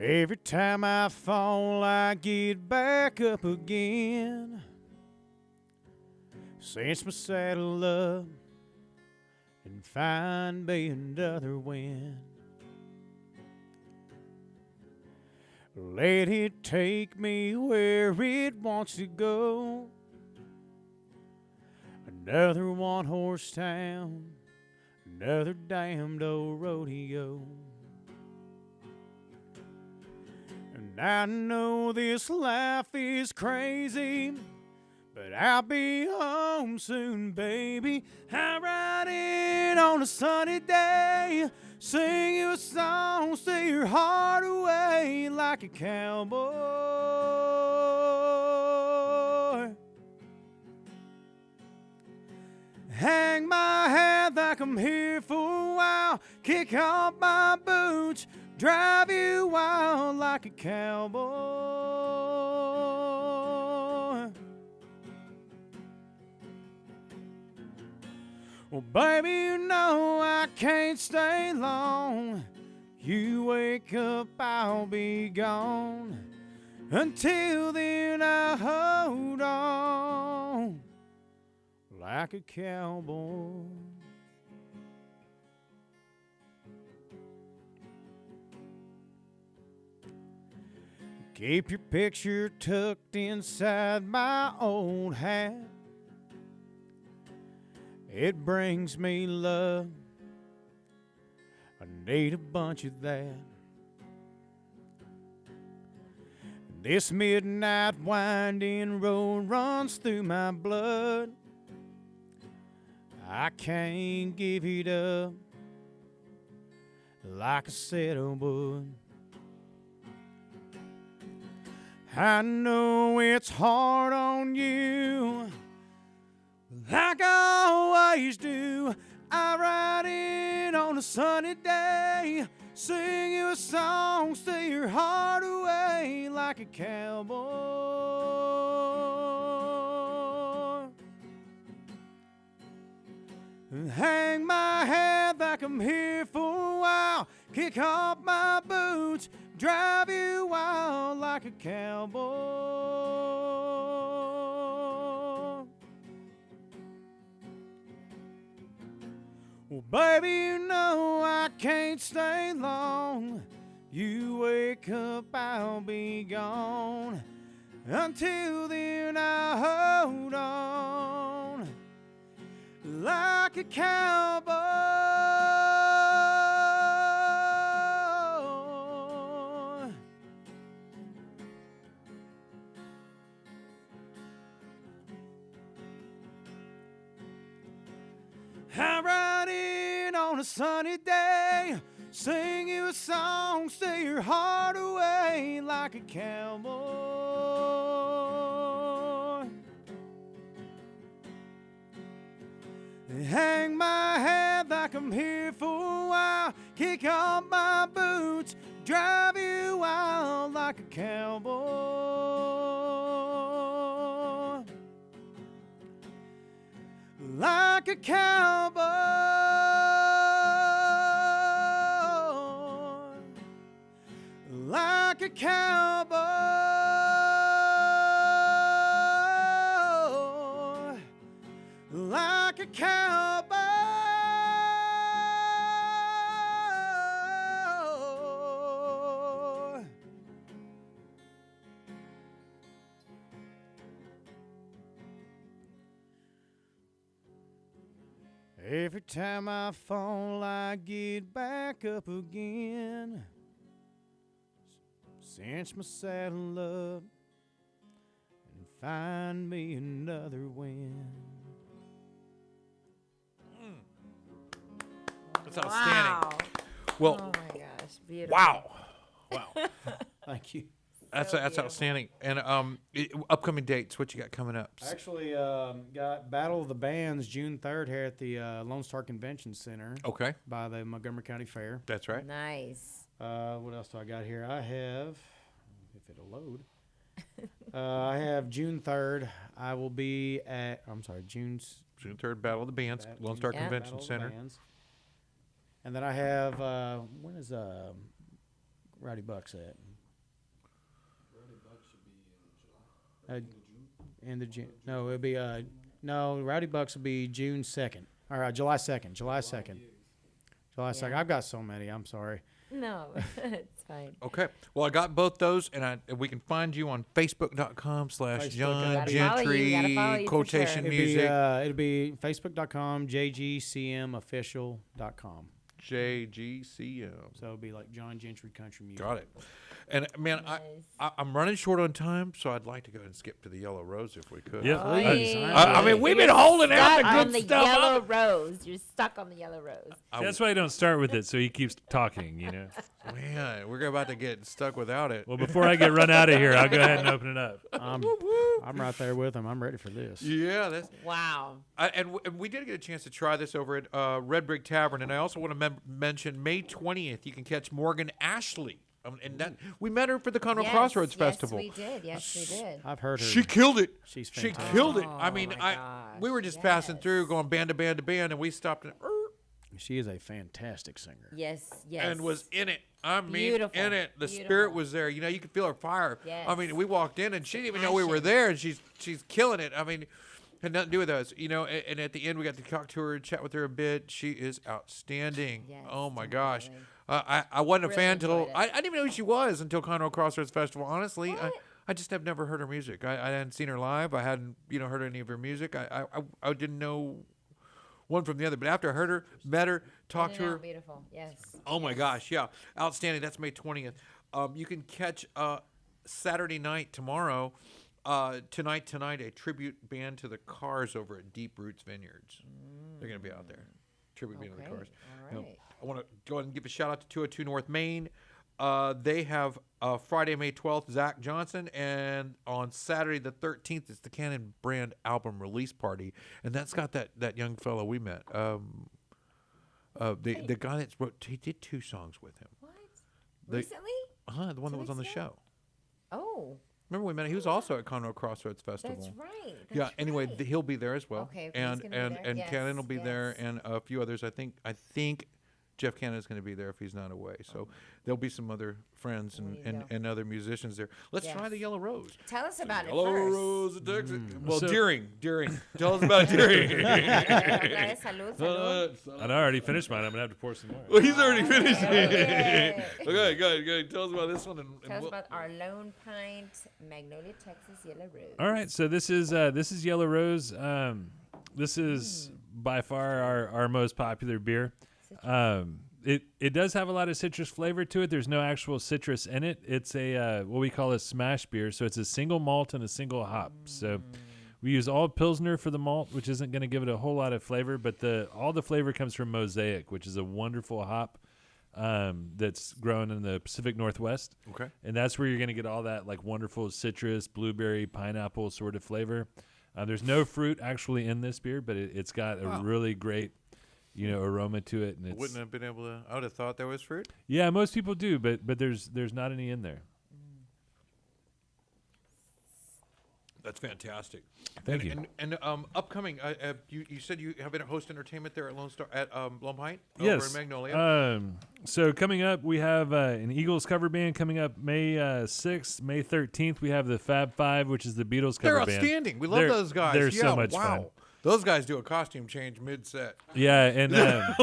Every time I fall, I get back up again. Cinch my saddle up and find me another wind. Let it take me where it wants to go. Another one-horse town, another damned old rodeo. And I know this life is crazy, but I'll be home soon, baby. I ride in on a sunny day, sing you a song, steal your heart away like a cowboy. Hang my head like I'm here for a while, kick off my boots, drive you wild like a cowboy. Well, baby, you know I can't stay long. You wake up, I'll be gone. Until then, I hold on like a cowboy. Keep your picture tucked inside my old hat. It brings me love. I need a bunch of that. This midnight winding road runs through my blood. I can't give it up like I said I would. I know it's hard on you, like I always do. I ride in on a sunny day, sing you a song, steal your heart away like a cowboy. Hang my head like I'm here for a while, kick off my boots, drive you wild like a cowboy. Well, baby, you know I can't stay long. You wake up, I'll be gone. Until then, I hold on like a cowboy. I ride in on a sunny day, sing you a song, steal your heart away like a cowboy. Hang my head like I'm here for a while, kick off my boots, drive you wild like a cowboy. Like a cowboy. Like a cowboy. Like a cowboy. Every time I fall, I get back up again. Cinch my saddle up and find me another win. That's outstanding. Well, Oh my gosh, beautiful. wow. Thank you. That's beautiful. outstanding. And upcoming dates, what you got coming up? Actually, got Battle of the Bands June 3rd here at the Lone Star Convention Center Okay, by the Montgomery County Fair. that's right. Nice. What else do I got here? I have, if it'll load, I have June 3rd. I will be at, June 3rd, Battle of the Bands, Lone Star Yeah. Convention Battle of the Center. Bands. And then I have, when is Rowdy Bucks at? End of June. No, it'll be no. Rowdy Bucks will be June 2nd. All right, July 2nd. July 2nd. July 2nd. I've got so many. I'm sorry. No, it's fine. Okay. Well, I got both those, and we can find you on Facebook.com/John Gotta follow you, gotta follow Gentry you for quotation sure. music. It'll be facebook.com, jgcmofficial.com. JGCM. So it'll be like John Gentry Country Music. Got it. And man, I'm running short on time, so I'd like to go and skip to the Yellow Rose if we could. Yep. Oy. I mean, we've been holding out the Stuck on good the stuff. yellow rose. You're stuck on the yellow rose. That's why I don't start with it, so he keeps talking, you know. Man, we're about to get stuck without it. Well, before I get run out of here, I'll go ahead and open it up. I'm right there with him. I'm ready for this. Yeah, that's. Wow. And we did get a chance to try this over at Red Brick Tavern, and I also want to mention May 20th. You can catch Morgan Ashley, and that we met her for the Conroe Crossroads Festival. Yes, we did. Yes, we did. I've heard her. She killed it. She's She fantastic. killed it. I mean, my we were just passing through, going band to band to band, and we stopped She is a fantastic singer. Yes, yes. and was in it. I mean, Beautiful. in it. The spirit Beautiful. was there. You know, you could feel her fire. Yes. I mean, we walked in, and she didn't even know we were there, and she's killing it. I mean, had nothing to do with us, you know. And at the end, we got to talk to her, chat with her a bit. She is outstanding. Yes, Oh my gosh. definitely. I wasn't a Really fan till enjoyed it. I didn't even know who she was until Conroe Crossroads Festival. Honestly, What? I just have never heard her music. I hadn't seen her live. I hadn't heard any of her music. I didn't know one from the other. But after I heard her, met her, talked to her. Beautiful. Yes. Oh my gosh, yeah, outstanding. That's May 20th. You can catch Saturday night tomorrow. Tonight, a tribute band to the Cars over at Deep Roots Vineyards. They're gonna be out there. Tribute band to the Okay, Cars. all You know, right. I want to go ahead and give a shout out to 202 North Main. They have Friday, May 12th, Zach Johnson, and on Saturday the 13th, it's the Cannon Brand album release party, and that's got that young fellow we met. The guy that wrote, he did 2 songs with him. What? The- Recently? The one that was on the weeks ago? show. Oh, Remember we met him? He was also at Conroe Crossroads Festival. that's right. Yeah. That's Anyway, right. he'll be there as well. Okay, he's and gonna be and there. and Yes, Cannon will be there, yes. and a few others. I think Jeff Cannon is going to be there if he's not away. So there'll be some other friends There you go. and other musicians there. Let's try Yes. the Yellow Rose. Tell us about it Yellow first. Rose of Texas. Well, So- Deering. Tell us about Deering. Salud, salud. I already finished mine. I'm gonna have to pour some more. Well, he's already finished. Yay. Okay, good. Tell us about this one. And Tell us we'll- about our Lone Pint Magnolia, Texas Yellow Rose. All right, so this is Yellow Rose. This is by far our most popular beer. It does have a lot of citrus flavor to it. There's no actual citrus in it. It's a what we call a smash beer. So it's a single malt and a single hop. So we use all Pilsner for the malt, which isn't going to give it a whole lot of flavor, but all the flavor comes from Mosaic, which is a wonderful hop that's grown in the Pacific Northwest. Okay. And that's where you're going to get all that like wonderful citrus, blueberry, pineapple sort of flavor. There's no fruit actually in this beer, but it's got a really great, aroma to it. And it's, Wouldn't have been able to. I would have thought there was fruit. yeah, most people do, but there's not any in there. That's fantastic. Thank you. And upcoming, you said you have a host entertainment there at Lone Star at Lone Pint Yes. over in Magnolia. So coming up, we have an Eagles cover band coming up May 6th, May 13th. We have the Fab Five, which is the Beatles cover They're band. outstanding. We love They're- those guys. They're yeah, so much wow. fun. Those guys do a costume change mid-set. Yeah, and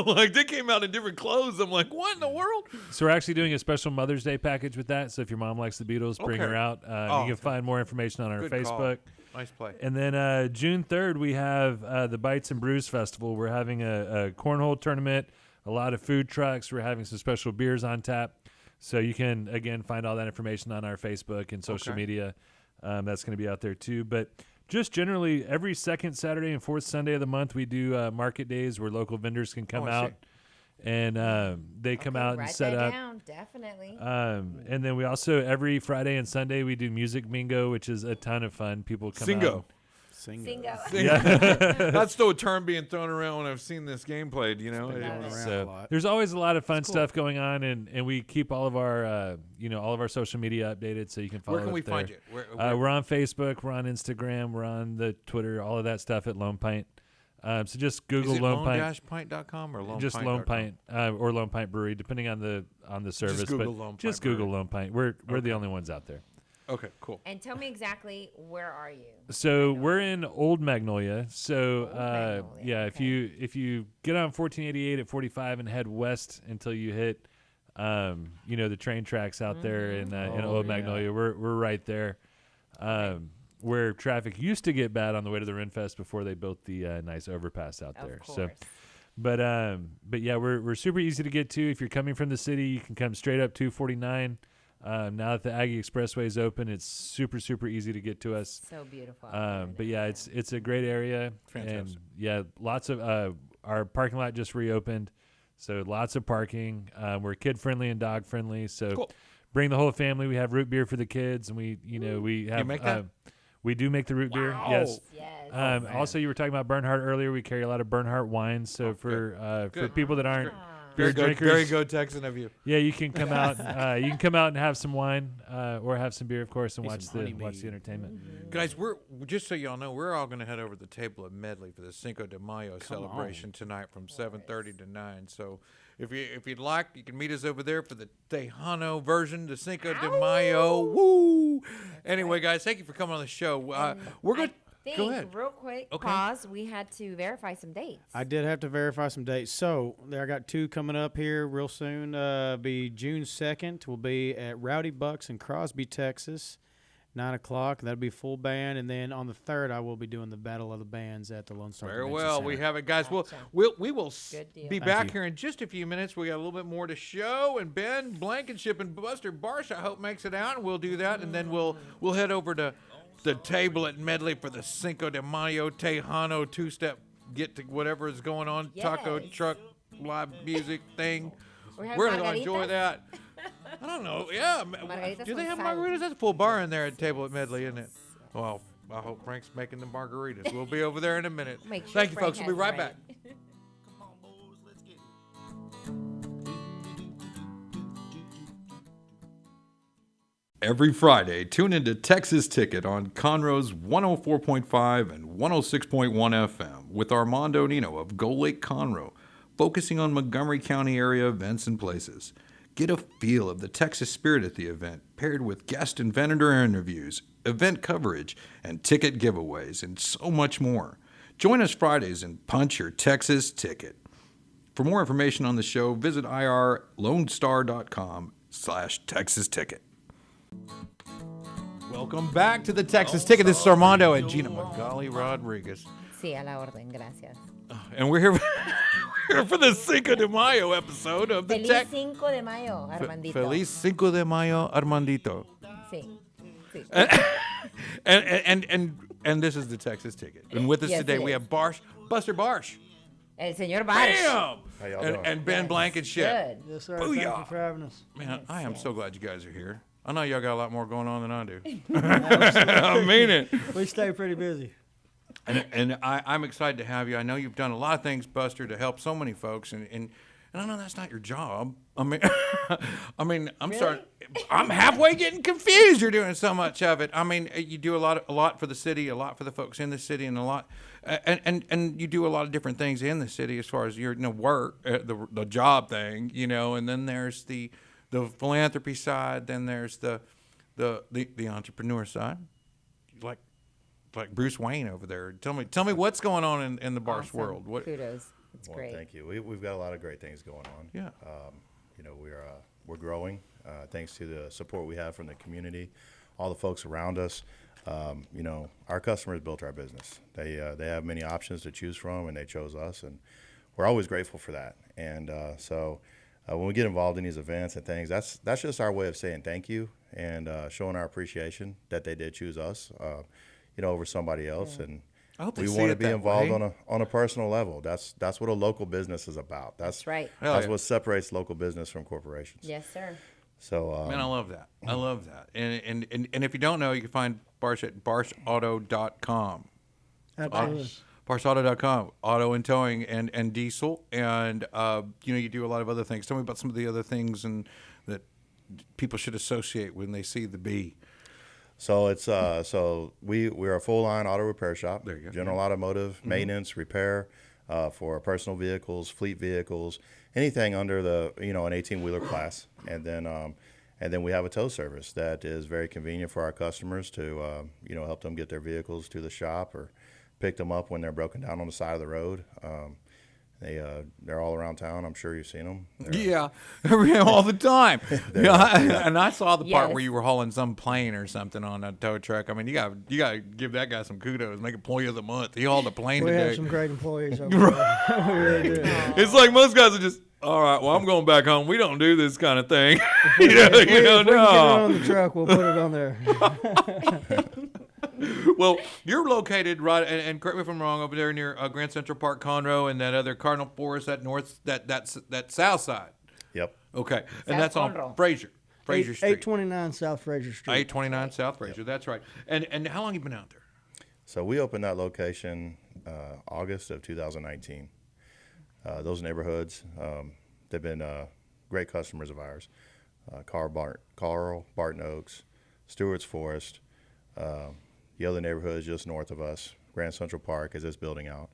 Like they came out in different clothes. I'm like, what in the world? so we're actually doing a special Mother's Day package with that. So if your mom likes the Beatles, bring Okay. her out. Oh, You can find more information on our Good call. Facebook. Nice play. And then June 3rd, we have the Bites and Brews Festival. We're having a cornhole tournament, a lot of food trucks. We're having some special beers on tap. So you can, again, find all that information on our Facebook and social Okay. media. That's going to be out there too. But just generally, every second Saturday and fourth Sunday of the month, we do market days where local vendors can come I out. see. And they come out and Write set that up. down, definitely. And then we also, every Friday and Sunday, we do Music Bingo, which is a ton of fun. People come Singo. out. Singo. Singo. That's still a term being thrown around when I've seen this game played. You know. Been It- going around a So lot. there's always a lot of fun stuff going on, and we keep all of our all of our social media updated, so you can follow. Where can we it there. find you? Where, We're on Facebook, we're on Instagram, we're on the Twitter, all of that stuff at Lone Pint. So just is Google it Lone Pint, lone-pint.com or lone just Lone Pint or Lone Pint Brewery, depending on the service. Google but Lone Pint just Brewery. Google Lone Pint. We're the only ones out there. Okay, cool. And tell me exactly, where are you? So we're in Old Magnolia. So Old Magnolia, yeah, okay. if you get on 1488 at 45 and head west until you hit the train tracks out there in Old Magnolia. We're right there. Where traffic used to get bad on the way to the Renfest before they built the nice overpass out there. So, but yeah, we're super easy to get to. If you're coming from the city, you can come straight up 249. Now that the Aggie Expressway is open, it's super, super easy to get to us. So beautiful. But yeah, it's a great area. Fantastic. And yeah, lots of our parking lot just reopened, so lots of parking. We're kid friendly and dog friendly, so Cool. Bring the whole family. We have root beer for the kids, and we have. You make that? We do make the root beer. Yes. Yes. Also, you were talking about Bernhardt earlier. We carry a lot of Bernhardt wines. So for people that aren't beer drinkers, Very good Texan of you. yeah, you can come out. You can come out and have some wine, or have some beer, of course, and watch the entertainment. Guys, we're just so y'all know, we're all going to head over to the table at Medley for the Cinco de Mayo celebration tonight from 7:30 to 9. So if you'd like, you can meet us over there for the Tejano version, the Cinco de Mayo. Woo! Anyway, guys, thank you for coming on the show. We're going. Go ahead. Real quick, Okay. pause. We had to verify some dates. I did have to verify some dates. So there, I got 2 coming up here real soon. Be June 2nd. We'll be at Rowdy Bucks in Crosby, Texas, 9 o'clock. That'll be full band. And then on the 3rd, I will be doing the Battle of the Bands at the Lone Star. Very Convention well, Center. we have it, guys. Gotcha. We will Good deal. be Thank back you. here in just a few minutes. We got a little bit more to show, and Ben Blankenship and Buster Barsh, I hope, makes it out, and we'll do that, and then we'll head over to the table at Medley for the Cinco de Mayo Tejano two-step get to whatever is going on, taco Yes. truck live music thing. We're having We're gonna enjoy margaritas? that. I don't know. Yeah, Margaritas do they con have sal. margaritas? That's a full bar in there at the table at Medley, isn't it? Well, I hope Frank's making the margaritas. We'll be over there in a minute. Make sure Thank you, Frank folks. We'll be has right it back. Every Friday, tune into Texas Ticket on Conroe's 104.5 and 106.1 FM with Armando Nino of Gold Lake Conroe, focusing on Montgomery County area events and places. Get a feel of the Texas spirit at the event, paired with guest and vendor interviews, event coverage, and ticket giveaways, and so much more. Join us Fridays and punch your Texas ticket. For more information on the show, visit irlonestar.com/Texas Ticket. Welcome back to the Texas Ticket. This is Armando and Gina Magali Rodriguez. Sí, a la orden. Gracias. And we're here, for the Cinco de Mayo episode of the Feliz Cinco de Mayo, Armandito. Feliz Cinco de Mayo, Armandito. Sí. Sí. And this is the Texas Ticket. And with us Yes, today it we is. have Buster Barsh. El señor Barsh. Bam! How y'all doing? And Ben Yes. Blankenship. Good. Yes, sir. Booyah. Thank you for having us. Man, I am so glad you guys are here. I know y'all got a lot more going on than I do. I mean it. We stay pretty busy. And I'm excited to have you. I know you've done a lot of things, Buster, to help so many folks, and I know that's not your job. I mean, I'm sorry. I'm halfway getting confused. You're doing so much of it. I mean, you do a lot for the city, a lot for the folks in the city, and a lot, and you do a lot of different things in the city as far as your work, the job thing, and then there's the philanthropy side, then there's the entrepreneur side, like Bruce Wayne over there. Tell me what's going on in the Barsh Awesome. world. What? Kudos. It's Well, great. thank you. We've got a lot of great things going on. Yeah. We're growing thanks to the support we have from the community, all the folks around us. Our customers built our business. They have many options to choose from, and they chose us, and we're always grateful for that. And so when we get involved in these events and things, that's just our way of saying thank you and showing our appreciation that they did choose us, over somebody else. And I hope they we see want to it be that involved way. on a personal level. That's what a local business is about. That's right. Hell That's yeah. what separates local business from corporations. Yes, sir. So Man, I love that. I love that. And if you don't know, you can find Barsh at barshauto.com. Absolutely. Barshauto.com, auto and towing and diesel. And, you do a lot of other things. Tell me about some of the other things and that people should associate when they see the B. So it's we're a full line auto repair shop. There you go. General automotive maintenance, repair for personal vehicles, fleet vehicles, anything under the an 18-wheeler class. And then we have a tow service that is very convenient for our customers to help them get their vehicles to the shop or pick them up when they're broken down on the side of the road. They're all around town. I'm sure you've seen them. Yeah, all the time. And I saw the part Yes. where you were hauling some plane or something on a tow truck. I mean, you got to give that guy some kudos. Make Employee of the Month. He hauled a plane We today. have some great employees over there. We really do. It's like most guys are just, all right, well, I'm going back home. We don't do this kind of thing. you know, If we can get it on no. the truck, we'll put it on there. Well, you're located right, and correct me if I'm wrong, over there near Grand Central Park, Conroe, and that other Cardinal Forest, that north, that south side. Yep. Okay, and South that's on Conroe. Fraser Street. 829 South Fraser Street. 829 South Fraser. That's right. And how long you been out there? So we opened that location August of 2019. Those neighborhoods, they've been great customers of ours. Carl Barton Oaks, Stewart's Forest, the other neighborhoods just north of us, Grand Central Park as it's building out.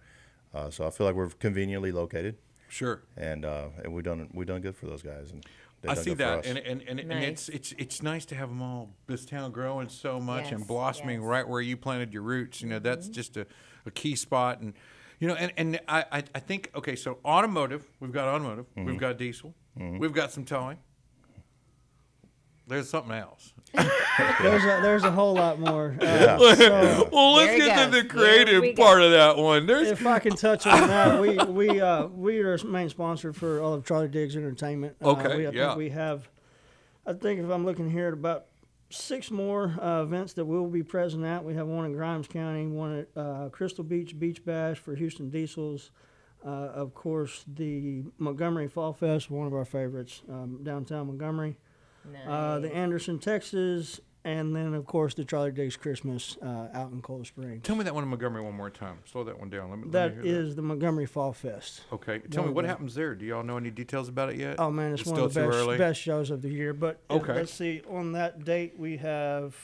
So I feel like we're conveniently located, Sure. and we've done good for those guys. And they've I done see good for that, us. and Nice. it's nice to have them all. This town growing so much and Yes, blossoming yes. right where you planted your roots. You know, that's just a key spot, and you know, and I think okay, so automotive, we've got automotive, we've got diesel, we've got some towing. There's something else. There's a whole lot more. Yeah. So Well, let's There it get to goes. the Here we creative go. part of that one. There's if I can touch on that, we are main sponsor for all of Charlie Diggs Entertainment. Okay, I yeah. think we have. I think if I'm looking here at about 6 more events that we'll be present at. We have one in Grimes County, one at Crystal Beach Beach Bash for Houston Diesels. Of course, the Montgomery Fall Fest, one of our favorites, downtown Montgomery. Nice. The Anderson, Texas, and then of course the Charlie Diggs Christmas out in Cold Springs. Tell me that one in Montgomery one more time. Slow that one down. Let me That hear that. is the Montgomery Fall Fest. Okay. Tell me one what of the- happens there. Do y'all know any details about it yet? Oh man, it's one Still of the too early? best shows of the year. But Okay. let's see, on that date we have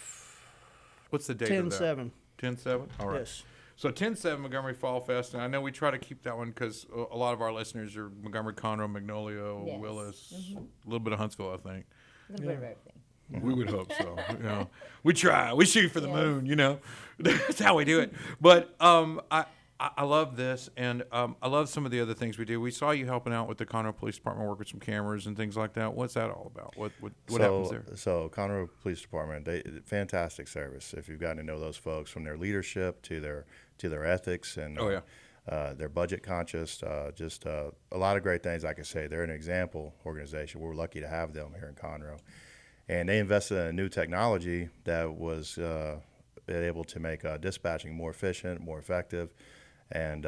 What's the date of that? 10/7. 10/7? All right. Yes. So 10/7 Montgomery Fall Fest, and I know we try to keep that one because a lot of our listeners are Montgomery, Conroe, Magnolia, Yes. Willis, a little bit of Huntsville, I think. A little bit of everything. We would hope so. You know, we try. We shoot for the Yes. moon. You know, that's how we do it. But I love this, and I love some of the other things we do. We saw you helping out with the Conroe Police Department, work with some cameras and things like that. What's that all about? What happens there? So Conroe Police Department, fantastic service. If you've gotten to know those folks, from their leadership to their ethics and Oh, yeah. they're budget conscious, just a lot of great things. Like I say, they're an example organization. We're lucky to have them here in Conroe, and they invested in a new technology that was able to make dispatching more efficient, more effective, and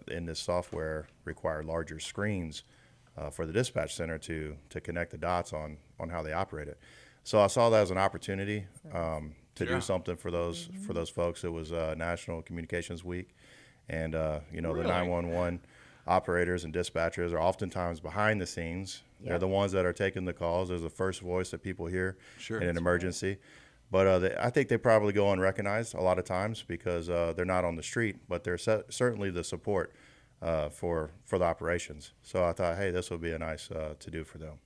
in this software required larger screens for the dispatch center to connect the dots on how they operate it. So I saw that as an opportunity to Yeah. do something for those folks. It was National Communications Week, and the Really? 911 operators and dispatchers are oftentimes behind the scenes. They're the ones that are taking the calls. They're the first voice that people hear Sure. in an emergency. But I think they probably go unrecognized a lot of times because they're not on the street, but they're certainly the support for the operations. So I thought, hey, this would be a nice to do for them.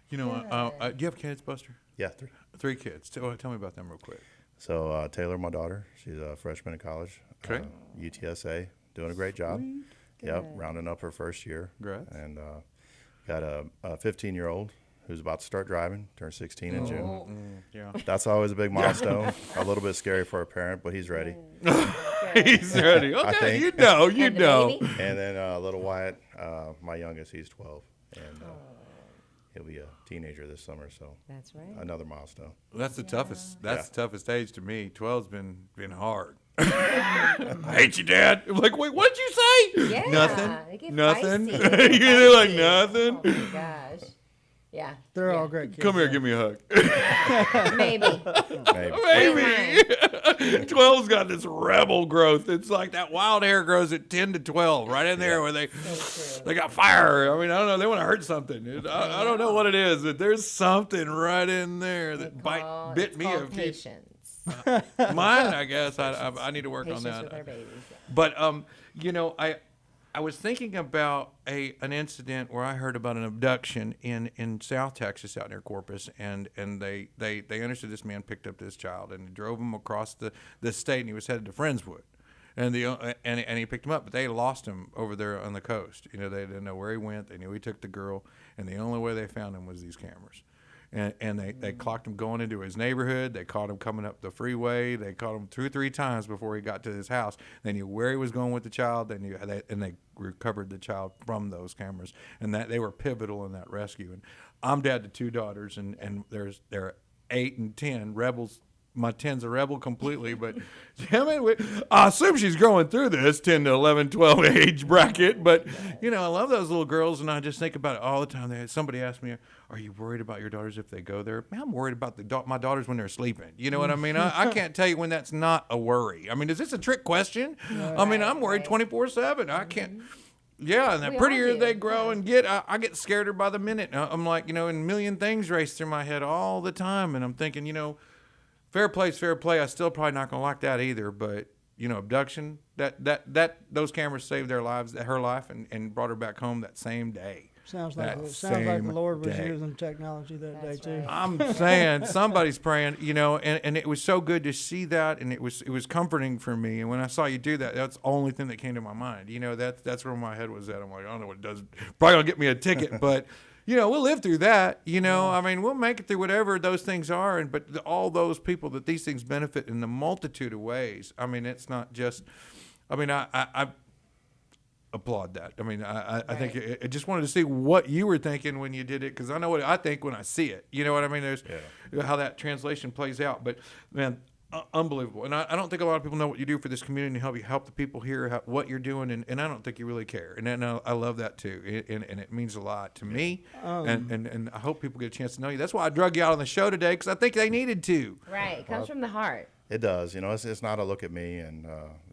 You know, do you have kids, Buster? Yeah, 3. 3 kids. Tell me about them real quick. So Taylor, my daughter, she's a freshman in college. Okay. UTSA, doing a great job. Yep, rounding up her first year. Congrats. And got a 15-year-old who's about to start driving, turned 16 in June. Yeah. That's always a big milestone. A little bit scary for a parent, but he's ready. He's ready. Okay, think. you know. And the baby? And then little Wyatt, my youngest, he's 12, and he'll be a teenager this summer. So That's right. another milestone. That's the toughest. That's Yeah. the toughest age to me. 12's been hard. I hate you, Dad. I'm like, wait, what did you say? Yeah, Nothing. they get Nothing. feisty. They get You're like feisty. nothing. Oh my gosh. Yeah. They're yeah. all great kids. Come here, give me a hug. Maybe. Maybe. Maybe. 12's got this rebel growth. It's like that wild hair grows at 10 to 12, right in there where they got fire. I mean, I don't know. They want to hurt something. I don't know what it is, but there's something right in there that bit It's me a called few. patience. Mine, I guess. I need to work Patience on that. with our babies. Yeah. But I was thinking about an incident where I heard about an abduction in South Texas out near Corpus, and they understood this man picked up this child and drove him across the state, and he was headed to Friendswood. And and he picked him up, but they lost him over there on the coast. You know, they didn't know where he went. They knew he took the girl, and the only way they found him was these cameras. And they clocked him going into his neighborhood. They caught him coming up the freeway. They caught him 2 or 3 times before he got to his house. They knew where he was going with the child. They knew and they recovered the child from those cameras, and that they were pivotal in that rescue. And I'm dad to 2 daughters, and they're 8 and 10 rebels. My 10's a rebel completely, but I assume she's growing through this 10 to 11, 12 age bracket. But, you know, I love those little girls, and I just think about it all the time. Somebody asked me, are you worried about your daughters if they go there? Man, I'm worried about my daughters when they're sleeping. You know what I mean? I can't tell you when that's not a worry. I mean, is this a trick question? I mean, I'm worried 24/7. I can't. Yeah, and the prettier they grow and get, I get scareder by the minute. I'm like, you know, and a million things race through my head all the time, and I'm thinking, you know, fair play's fair play. I still probably not gonna like that either, but you know, abduction, those cameras saved her life, and brought her back home that same day. Sounds like the Lord was using technology that day too. Right. I'm saying somebody's praying, you know, and it was so good to see that, and it was comforting for me. And when I saw you do that, that's the only thing that came to my mind. You know, that's where my head was at. I'm like, I don't know what it does. Probably gonna get me a ticket, but. You know, we'll live through that. You know, I mean, we'll make it through whatever those things are. But all those people that these things benefit in a multitude of ways. I mean, it's not just. I mean, I applaud that. I mean, I think I just wanted to see what you were thinking when you did it, because I know what I think when I see it. You know what I mean? There's how that translation plays out. But man, unbelievable. And I don't think a lot of people know what you do for this community and help the people here, what you're doing, and I don't think you really care. And I love that too, and it means a lot to me. And I hope people get a chance to know you. That's why I drug you out on the show today, because I think they needed to. Right. It comes from the heart. It does. You know, it's not a look at me, and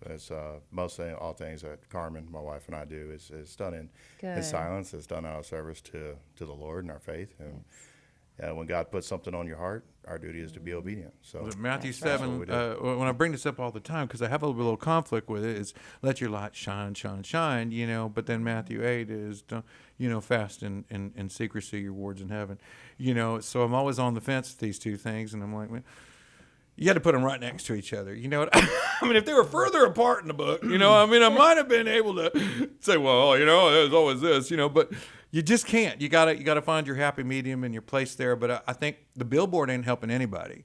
it's mostly all things that Carmen, my wife, and I do is done in silence. It's done out of service to the Lord and our faith. And when God puts something on your heart, our duty is to be obedient. So Matthew 7, when I bring this up all the time, because I have a little conflict with it, is let your light shine, shine, shine, you know. But then Matthew 8 is, you know, fast in secrecy, your rewards in heaven. You know, so I'm always on the fence with these two things, and I'm like, man, you had to put them right next to each other. You know what? I mean, if they were further apart in the book, you know, I mean, I might have been able to say, well, you know, there's always this, you know, but you just can't. You gotta find your happy medium and your place there. But I think the billboard ain't helping anybody.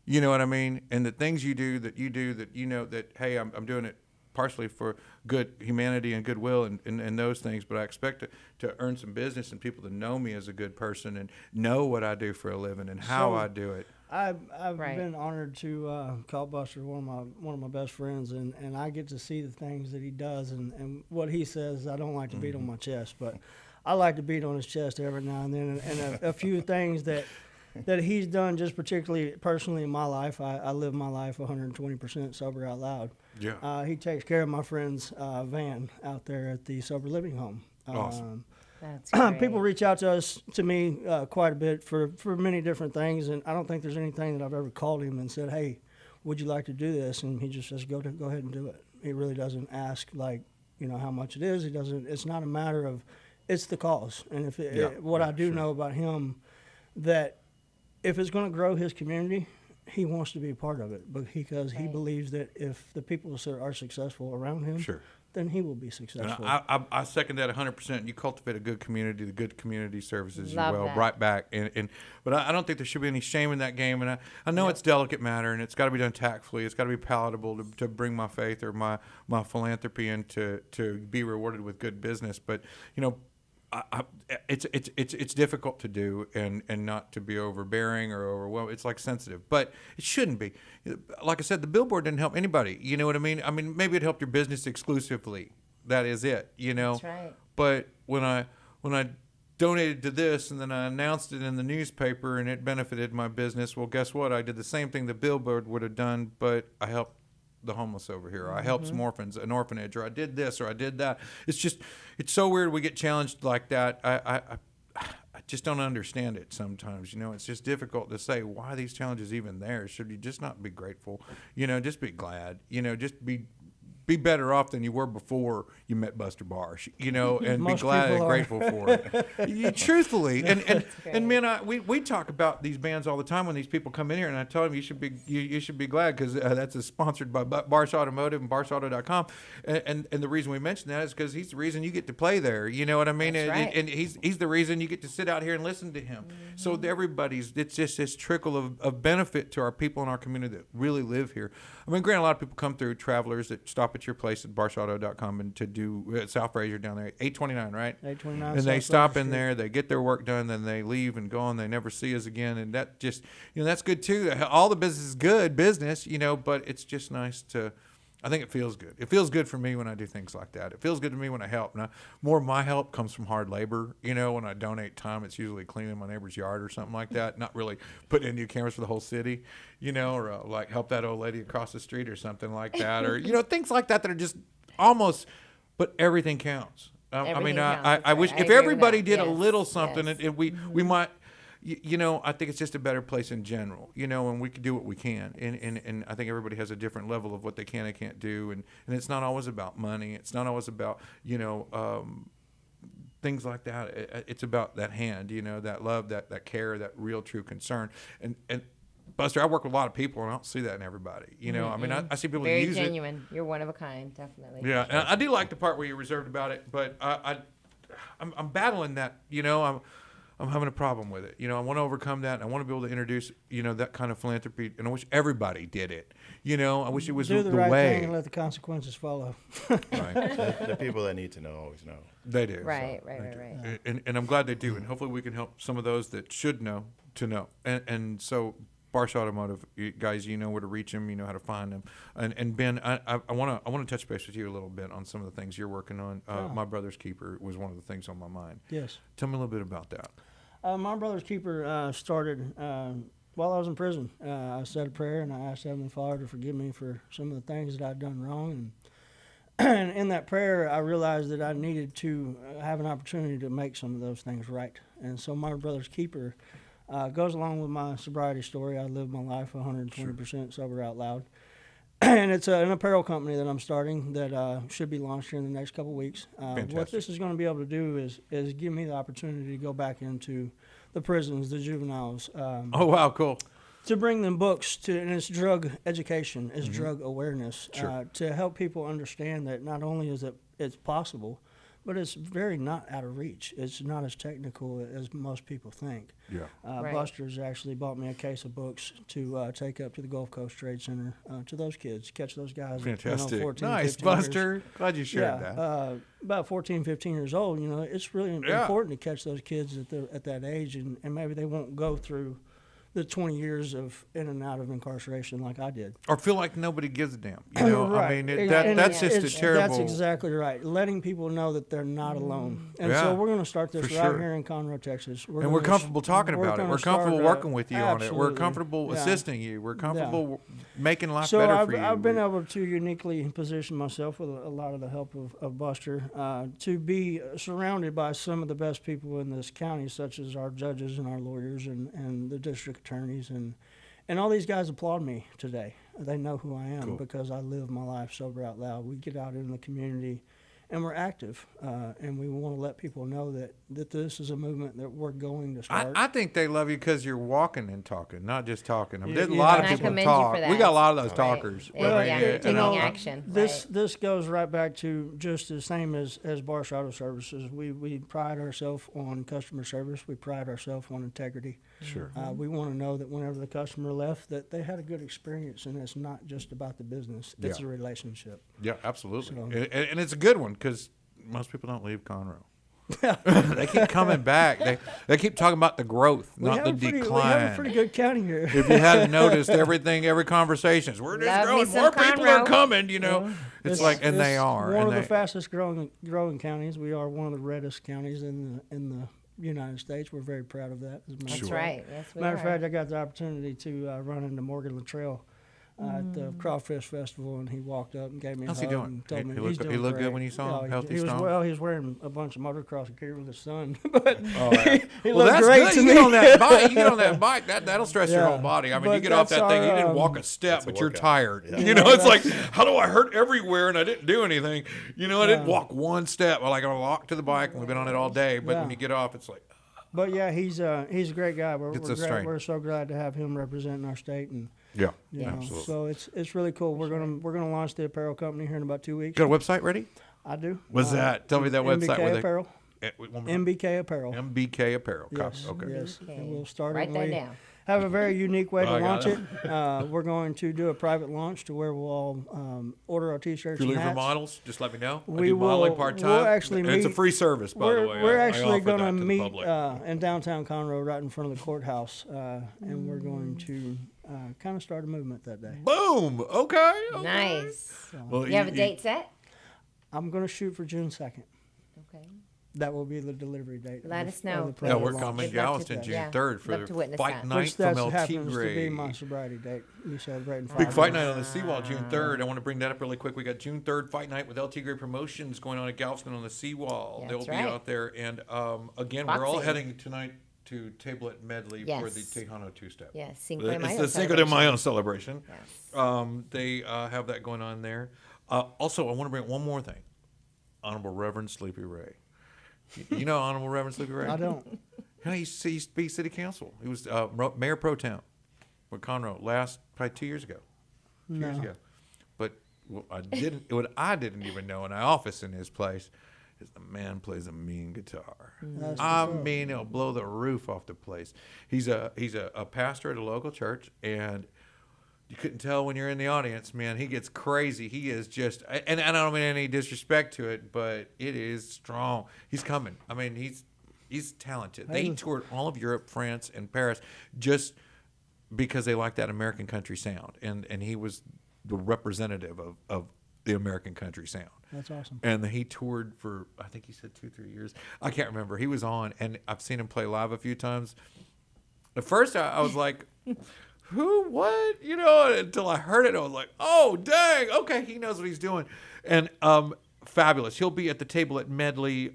You know what I mean? And the things you do that you know that, hey, I'm doing it partially for good humanity and goodwill and those things, but I expect to earn some business and people to know me as a good person and know what I do for a living and how I do it. I've been honored to call Buster one of my best friends, and I get to see the things that he does and what he says. I don't like to beat on my chest, but I like to beat on his chest every now and then. And a few things that he's done, just particularly personally in my life. I live my life 120% sober out loud. Yeah. He takes care of my friend's van out there at the sober living home. Awesome. That's great. People reach out to me quite a bit for many different things, and I don't think there's anything that I've ever called him and said, "Hey, would you like to do this?" And he just says, "Go ahead and do it." He really doesn't ask, like, you know, how much it is. He doesn't. It's not a matter of, it's the cause. And I do know about him, that if it's going to grow his community, he wants to be a part of it, because he believes that if the people are successful around him, then he will be successful. And I second that 100%. You cultivate a good community, the good community services Love you will that. right back. But I don't think there should be any shame in that game. And I know it's delicate matter, and it's got to be done tactfully. It's got to be palatable to bring my faith or my philanthropy in to be rewarded with good business. But, you know, it's difficult to do and not to be overbearing or overwhelming. It's like sensitive, but it shouldn't be. Like I said, the billboard didn't help anybody. You know what I mean? I mean, maybe it helped your business exclusively. That is it. You know. That's right. But when I donated to this and then I announced it in the newspaper and it benefited my business, well, guess what? I did the same thing the billboard would have done, but I helped the homeless over here. I helped some orphans, an orphanage, or I did this or I did that. It's so weird we get challenged like that. I just don't understand it sometimes. You know, it's just difficult to say, why are these challenges even there? Should you just not be grateful? You know, just be glad. You know, just be be better off than you were before you met Buster Barsh, and be Most glad and people are. grateful for it. Truthfully, and man, we talk about these bands all the time when these people come in here, and I tell them you should be glad because that's sponsored by Barsh Automotive and BarshAuto.com, and the reason we mention that is because he's the reason you get to play there. You know what I mean? That's right. And he's the reason you get to sit out here and listen to him. So it's just this trickle of benefit to our people in our community that really live here. I mean, granted, a lot of people come through, travelers that stop at your place at BarshAuto.com and to do South Fraser down there, 829, right? 829. And they South stop Fraser in Street. there, they get their work done, then they leave and go on. They never see us again, and that just, that's good too. All the business is good business, but it's just nice to. I think it feels good. It feels good for me when I do things like that. It feels good to me when I help. Now, more of my help comes from hard labor. When I donate time, it's usually cleaning my neighbor's yard or something like that. Not really putting in new cameras for the whole city, or like help that old lady across the street or something like that. Or, things like that are just almost, but everything counts. Everything I counts, wish right. I if agree with everybody that. did a Yes, little something, yes. and we might, I think it's just a better place in general, and we can do what we can. And I think everybody has a different level of what they can and can't do. And it's not always about money. It's not always about, things like that. It's about that hand, that love, that care, that real true concern. And Buster, I work with a lot of people, and I don't see that in everybody. I mean, I see people Very use it. genuine. You're one of a kind, definitely. Yeah, and I do like the part where you're reserved about it, but I'm battling that. I'm having a problem with it. I want to overcome that. And I want to be able to introduce, that kind of philanthropy. And I wish everybody did it. I wish it was Do the the right way. thing and let the consequences follow. Right. The people that need to know always know. They do. Right. And I'm glad they do. And hopefully we can help some of those that should know to know. And so Barsh Automotive, guys, you know where to reach them. You know how to find them. And Ben, I want to touch base with you a little bit on some of the things you're working on. My Brother's Keeper was one of the things on my mind. Yes. Tell me a little bit about that. My Brother's Keeper started while I was in prison. I said a prayer and I asked Heavenly Father to forgive me for some of the things that I'd done wrong. And in that prayer, I realized that I needed to have an opportunity to make some of those things right. And so My Brother's Keeper goes along with my sobriety story. I lived my life 120% sober out loud. And it's an apparel company that I'm starting that should be launched here in the next couple of weeks. What this is going to be able to do is give me the opportunity to go back into the prisons, the juveniles. Oh, wow, cool. To bring them books and it's drug education, it's drug awareness, to help people understand that not only is it's possible, but it's very not out of reach. It's not as technical as most people think. Yeah. Right. Buster's actually bought me a case of books to take up to the Gulf Coast Trade Center to those kids, catch those guys. Fantastic. 14, Nice, 15 years. Buster. Glad you shared that. About 14, 15 years old, it's really important to catch those kids at that age, and maybe they won't go through the 20 years of in and out of incarceration like I did. Or feel like nobody gives a damn. Right. I mean, And that's just a it's- terrible. That's exactly right. Letting people know that they're not alone. And Yeah, so we're going to start this for right sure. here in Conroe, Texas. And we're gonna comfortable talking we're about it. gonna We're comfortable start, working with you on it. We're absolutely. comfortable Yeah. assisting you. We're comfortable making life So better for you. I've been able to uniquely position myself with a lot of the help of Buster to be surrounded by some of the best people in this county, such as our judges and our lawyers and the district attorneys. And all these guys applaud me today. They know who I am because I live my life sober out loud. We get out in the community and we're active, and we want to let people know that this is a movement that we're going to start. I think they love you because you're walking and talking, not just talking. I mean, there's a Yeah. lot of And I people commend you talk. for that. We got a lot of those Right. talkers. Yeah, I mean, yeah, you taking know, action. This goes right back to just the same as Barsh Auto Services. We pride ourselves on customer service. We pride ourselves on integrity. Sure. We want to know that whenever the customer left, that they had a good experience, and it's not just about the business. It's Yeah. a relationship. Yeah, absolutely. So- And it's a good one because most people don't leave Conroe. They keep coming back. They keep talking about the growth, not the We have a decline. pretty good county here. If you hadn't noticed, every conversation is, we're just Love me growing. some More people are Conroe. coming, It's like, and they It's are. one and of the they- fastest growing counties. We are one of the reddest counties in the United States. We're very proud of that. As a matter of That's fact. right. Yes, we Matter are. of fact, I got the opportunity to run into Morgan Luttrell at the Crawfish Festival, and he walked up and gave me a How's hug he doing? and told me He he's looked- doing he looked good great. when you saw him? Yeah, Healthy, he was strong? well. He was wearing a bunch of motocross gear with his son, but he Well, looked that's great good. to You me. get on that bike. You get on that bike. That'll stress your Yeah. whole body. I mean, you But get off that's that thing. You our, didn't walk a It's step, a but you're workout. tired. Yeah. You know, it's like, how do I hurt everywhere and I didn't do anything? You know, I didn't Yeah. walk one step. I walked to the bike and we've been on it all day. But when Yeah. you get off, it's like, But yeah, he's a great guy. We're It's a great. strain. We're so glad to have him representing our state, and yeah, you know, absolutely. so it's really cool. We're gonna launch the apparel company here in about 2 weeks. Got a website ready? I do. What's that? Tell me that website. MBK where they- Apparel. One more time. MBK Apparel. MBK Apparel. Yes. Okay. Yes. Okay. And we'll start Write it. that We down. have a very unique way to I got launch it. We're going to do a private launch to where we'll all order our T-shirts If you're and looking for hats. models, just let me know. I We do modeling will- part we'll time. actually It's a meet- free service, by the way. We're I actually offer going that to to the meet public. in downtown Conroe, right in front of the courthouse, and we're going to kind of start a movement that day. Boom. Okay. Nice. Well, You have a date set? I'm going to shoot for June 2nd. Okay. That will be the delivery date. Let of- us of know. the Yeah, private we're launch. coming We'd love to Galveston do- June yeah. 3rd for Love to the witness fight that. night Which from that El happens to be Tigre. my sobriety date. We celebrating Big 5 fight years. night on the Seawall, June 3rd. I want to bring that up really quick. We got June 3rd fight night with El Tigre Promotions going on at Galveston on the Seawall. That's They'll be right. out there. And again, we're all Boxing. heading tonight to Tablet Medley for the Yes. Tejano two-step. Yes, Cinco de It's Mayo the Cinco de celebration. Mayo celebration. Yes. They have that going on there. Also, I want to bring one more thing. Honorable Reverend Sleepy Ray. You know Honorable Reverend Sleepy Ray? I don't. You know, he used to be city council. He was mayor pro tem with Conroe last probably 2 years ago. 2 years No. ago. But what I didn't even know in the office in his place is the man plays a mean guitar. That's I what's up. mean, he'll blow the roof off the place. He's a pastor at a local church, and you couldn't tell when you're in the audience, man. He gets crazy. He is just, and I don't mean any disrespect to it, but it is strong. He's coming. I mean, he's talented. They toured all of Europe, France, and Paris just because they like that American country sound, and he was the representative of the American country sound. That's awesome. And he toured for, I think he said 2-3 years. I can't remember. He was on, and I've seen him play live a few times. At first, I was like, who, what? You know, until I heard it, I was like, oh, dang. Okay, he knows what he's doing. And fabulous. He'll be at the table at Medley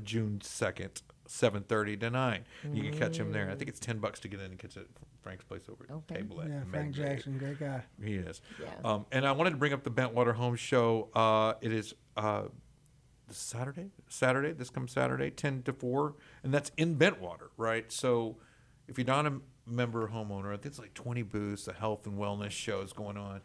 June 2nd, 7:30 to 9. You can catch him there. I think it's $10 to get in and catch it at Frank's place over at Okay. table at Yeah, Frank Medley. Jackson, great guy. He is. Yeah. And I wanted to bring up the Bentwater Home Show. It is Saturday, this comes Saturday, 10 to 4, and that's in Bentwater, right? So if you're not a member homeowner, I think it's like 20 booths, the health and wellness shows going on.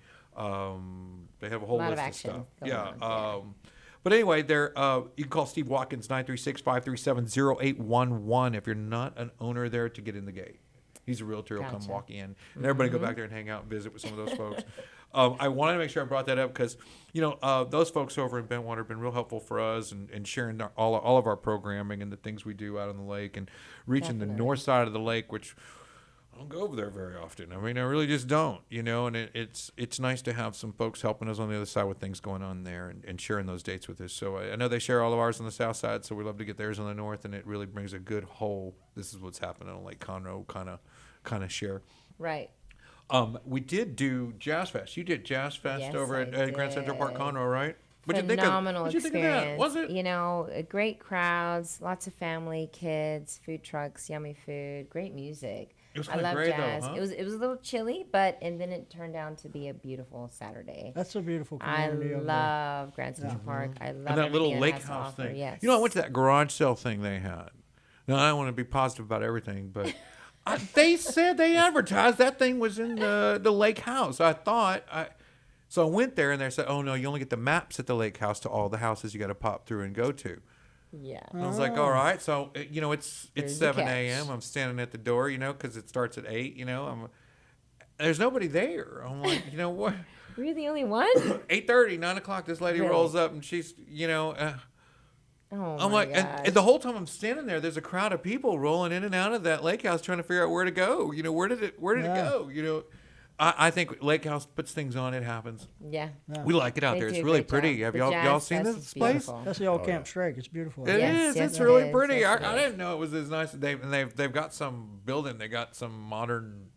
They have a whole Lot of list of action stuff. going Yeah. on, But anyway, there you can call Steve Watkins, 936-537-0811 if you're not an owner there to get in the gate. He's a realtor. He'll come Gotcha. walk in. And everybody go back there and hang out and visit with some of those folks. I wanted to make sure I brought that up because, you know, those folks over in Bentwater have been real helpful for us and sharing all of our programming and the things we do out on the lake and reaching the Definitely. north side of the lake, which I don't go over there very often. I mean, I really just don't, you know, and it's nice to have some folks helping us on the other side with things going on there and sharing those dates with us. So I know they share all of ours on the south side, so we love to get theirs on the north, and it really brings a good whole, this is what's happening on Lake Conroe kind of share. Right. We did do Jazz Fest. You did Jazz Fest Yes, over I at Grand Central Park did. Conroe, right? Phenomenal what'd you think of that? experience. Was it? You know, great crowds, lots of family, kids, food trucks, yummy food, great music. It was I kinda love gray though, jazz. huh? It was a little chilly, and then it turned out to be a beautiful Saturday. That's a beautiful I community over there. love Grand Central Park. I love And that little everything it lake has to house offer. thing. Yes. You know, I went to that garage sale thing they had. Now, I don't want to be positive about everything, but they said they advertised that thing was in the lake house. So I went there and they said, oh, no, you only get the maps at the lake house to all the houses you got to pop through and go to. Yeah. I was like, all right. So, you know, it's There's the 7 catch. a.m. I'm standing at the door, you know, because it starts at 8, you know. There's nobody there. I'm like, you know what? Were you the only one? 8:30, 9 o'clock, this lady Really? rolls up and she's, you know, Oh, I'm my like, gosh. and the whole time I'm standing there, there's a crowd of people rolling in and out of that lake house trying to figure out where to go. You know, where did it Yeah. go? You know, I think lake house puts things on. It happens. Yeah. We like it out They there. do It's a really great pretty. job. Have The y'all Jazz seen Fest this is place? beautiful. That's the old Camp Strake. It's beautiful. It Yes, is. yes, It's it really is. pretty. Yes, I it is. didn't know it was as nice. They've got some building. They got some modern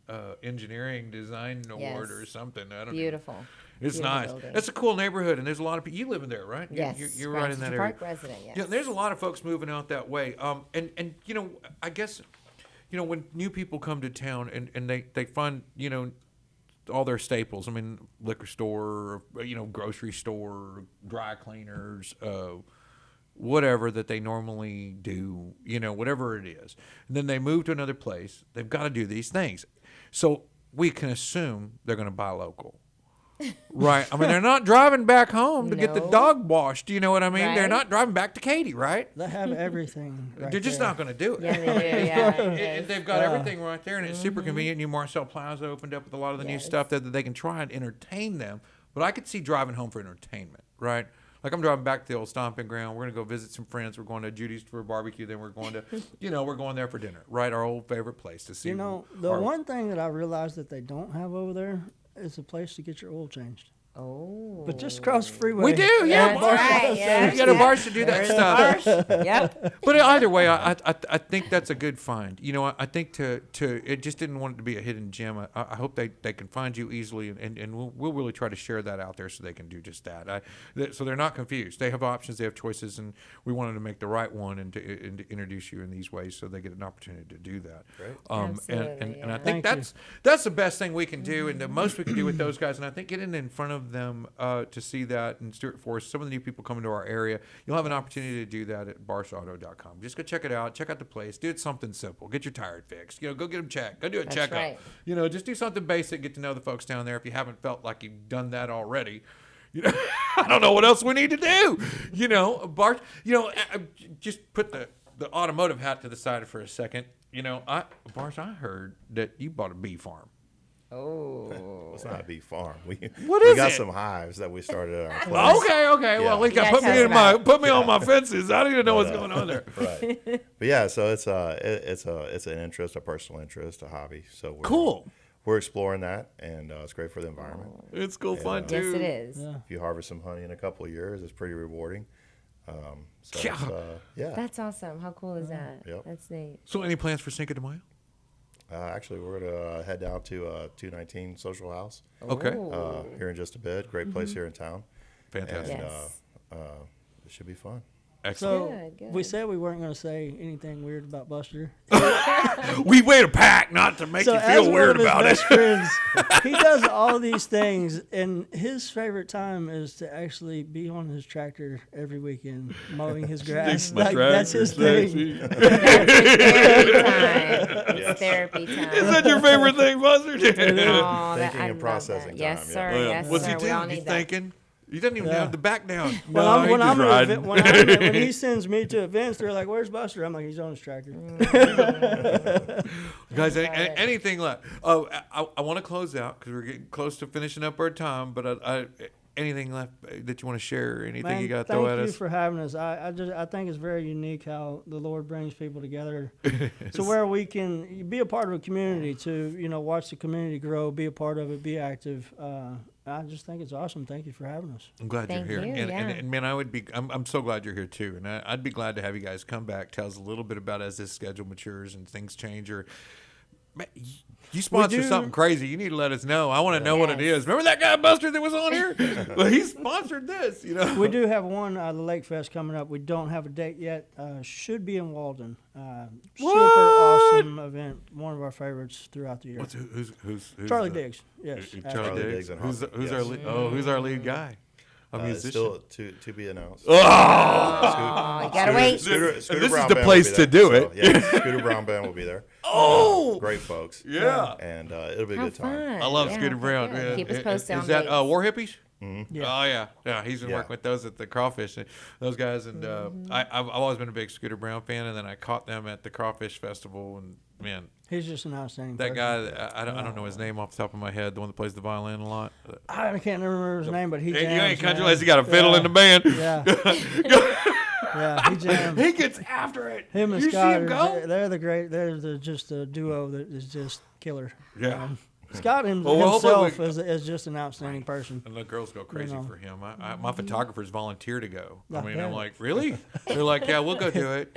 engineering design award Yes. or something. I don't Beautiful. It's Beautiful nice. building. It's a cool neighborhood, and there's a lot of people. You live in there, right? Yes. You're right in that Francis area. Park resident, yes. Yeah, there's a lot of folks moving out that way. And you know, I guess, you know, when new people come to town and they find, you know, all their staples. I mean, liquor store, you know, grocery store, dry cleaners, whatever that they normally do, you know, whatever it is. And then they move to another place. They've got to do these things. So we can assume they're going to buy local. Right. I mean, they're not driving back home to get the No. dog washed. You know what I mean? They're Right. not driving back to Katy, right? They have everything. Right They're just there. not going to do it. Yeah, they do. Yeah. And they've got everything right there, and it's super convenient. New Marcel Plaza opened up with a lot of the new Yes. stuff that they can try and entertain them. But I could see driving home for entertainment, right? Like I'm driving back to the old stomping ground. We're gonna go visit some friends. We're going to Judy's for a barbecue. Then we're going to, you know, we're going there for dinner, right? Our old favorite place to see. You know, the our- one thing that I realized that they don't have over there is a place to get your oil changed. Oh. But just across the freeway. We do, yeah. That's bars. right. Yeah. You got a bars to do that stuff. Yep. But either way, I think that's a good find. You know, I think to it just didn't want it to be a hidden gem. I hope they can find you easily, and we'll really try to share that out there so they can do just that. So they're not confused. They have options, they have choices, and we wanted to make the right one and to introduce you in these ways so they get an opportunity to do that. Great. Absolutely, And I yeah. think Thank you. that's the best thing we can do, and the most we can do with those guys. And I think getting in front of them to see that, and Stuart Forest, some of the new people coming to our area, you'll have an opportunity to do that at barsauto.com. Just go check it out, check out the place, do it something simple, get your tire fixed, you know, go get them checked, go do a That's checkup. right. You know, just do something basic, get to know the folks down there if you haven't felt like you've done that already. You know, I don't know what else we need to do. You know, Bart, you know, just put the automotive hat to the side for a second. You know, Bart, I heard that you bought a bee farm. Oh. It's not a bee farm. We is got it? some hives that we started at our place. Okay. Well, Yeah. at least Yeah, put tell me us in my about it. put me on my fences. I don't even know what's going on there. Right. But yeah, so it's an interest, a personal interest, a hobby. So we're, Cool. We're exploring that, and it's great for the environment. It's cool fun Yes, too. it is. If you harvest some honey in a couple of years, it's pretty rewarding. So Yeah. it's, yeah. That's awesome. How cool is that? Yep. That's neat. So, any plans for Cinco de Mayo? Actually, we're gonna head down to 219 Social House Okay. Oh. here in just a bit. Great place here in town. Fantastic. And Yes. it should be fun. Excellent. So Good, we good. said we weren't going to say anything weird about Buster. We weighed a pack not to make So you as feel one weird of his about it. best friends, he does all these things, and his favorite time is to actually be on his tractor every weekend mowing his grass. Like, that's his thing. Therapy time. It's therapy time. Is that your favorite thing, Buster? Oh, Thinking I and love processing that. Yes, time, sir. yeah. Yes, What's sir. he We doing? all He's need that. thinking. He doesn't even Yeah. have the back down. When, No, he's just riding. when he sends me to events, they're like, "Where's Buster?" I'm like, "He's on his tractor." Guys, anything left? Oh, I want to close out because we're getting close to finishing up our time. But anything left that you want to share? Anything Man, you got to throw at thank you us? for having us. I think it's very unique how the Lord brings people together to where we can be a part of a community, to watch the community grow, be a part of it, be active. I just think it's awesome. Thank you for having us. I'm glad Thank you're here, you, and, yeah. and man, I'm so glad you're here too, and I'd be glad to have you guys come back, tell us a little bit about as this schedule matures and things change. Or man, you sponsor do- something crazy, you need to let us know. I want to know what it Yes. is. Remember that guy Buster that was on here? Well, he sponsored this, you know. We do have one, the Lake Fest coming up. We don't have a date yet. Should be in Walden. Super awesome event. One of our favorites throughout the year. Who's Charlie the- Diggs. Yes. Charlie Charlie Diggs. Diggs and Who's Harvey, who's our yes. lead, who's our lead guy? A It's musician. still to be announced. Oh, you gotta wait. Scooter This is Brown the Band place will be to there. do it. Yeah, Scooter Brown Band will be there. Oh! Great folks. Yeah. And it'll be a How good time. fun. I love Yeah, Scooter Brown. good. Yeah. Keep us posted Is on that dates. War Hippies? Yeah. Oh yeah. He's been Yeah. working with those at the Crawfish, those guys, and I've always been a big Scooter Brown fan, and then I caught them at the Crawfish Festival, and man, He's just an outstanding that person. guy, I don't know his name off the top of my head, the one that plays the violin a lot. I can't remember his name, but he Hey, jams. you ain't country man. unless you got a fiddle in the band. Yeah. Yeah, he jams. He gets after it. Him and you Scott, see him go? they're just a duo that is just killer. Yeah. Scott Well, hopefully himself is just an outstanding person. And the girls go crazy know. for him. My photographers volunteer to go. I I mean, I'm bet. like, really? They're like, yeah, we'll go do it.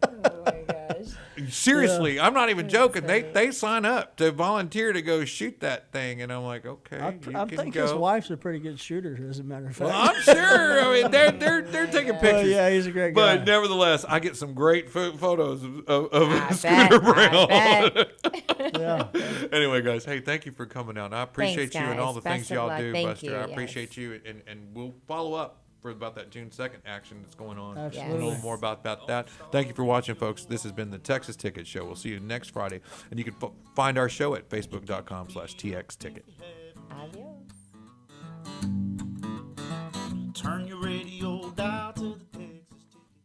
Oh my gosh. seriously, I'm not even joking. They sign up to volunteer to go shoot that thing, and I'm like, okay, I you can think go. his wife's a pretty good shooter, as a matter of fact. Well, I'm sure. I mean, they're taking pictures. Yeah, he's a great guy. But nevertheless, I get some great photos of I Scooter bet, Brown. I bet. Yeah. Anyway, guys, hey, thank you for coming out. I appreciate Thanks, you and all the guys. things Best of y'all luck. do, Thank Buster. you, I yes. appreciate you, and we'll follow up for about that June 2nd action that's going on. Absolutely. A little more about that. Thank you for watching, folks. This has been the Texas Ticket Show. We'll see you next Friday, and you can find our show at facebook.com/txticket. Adios.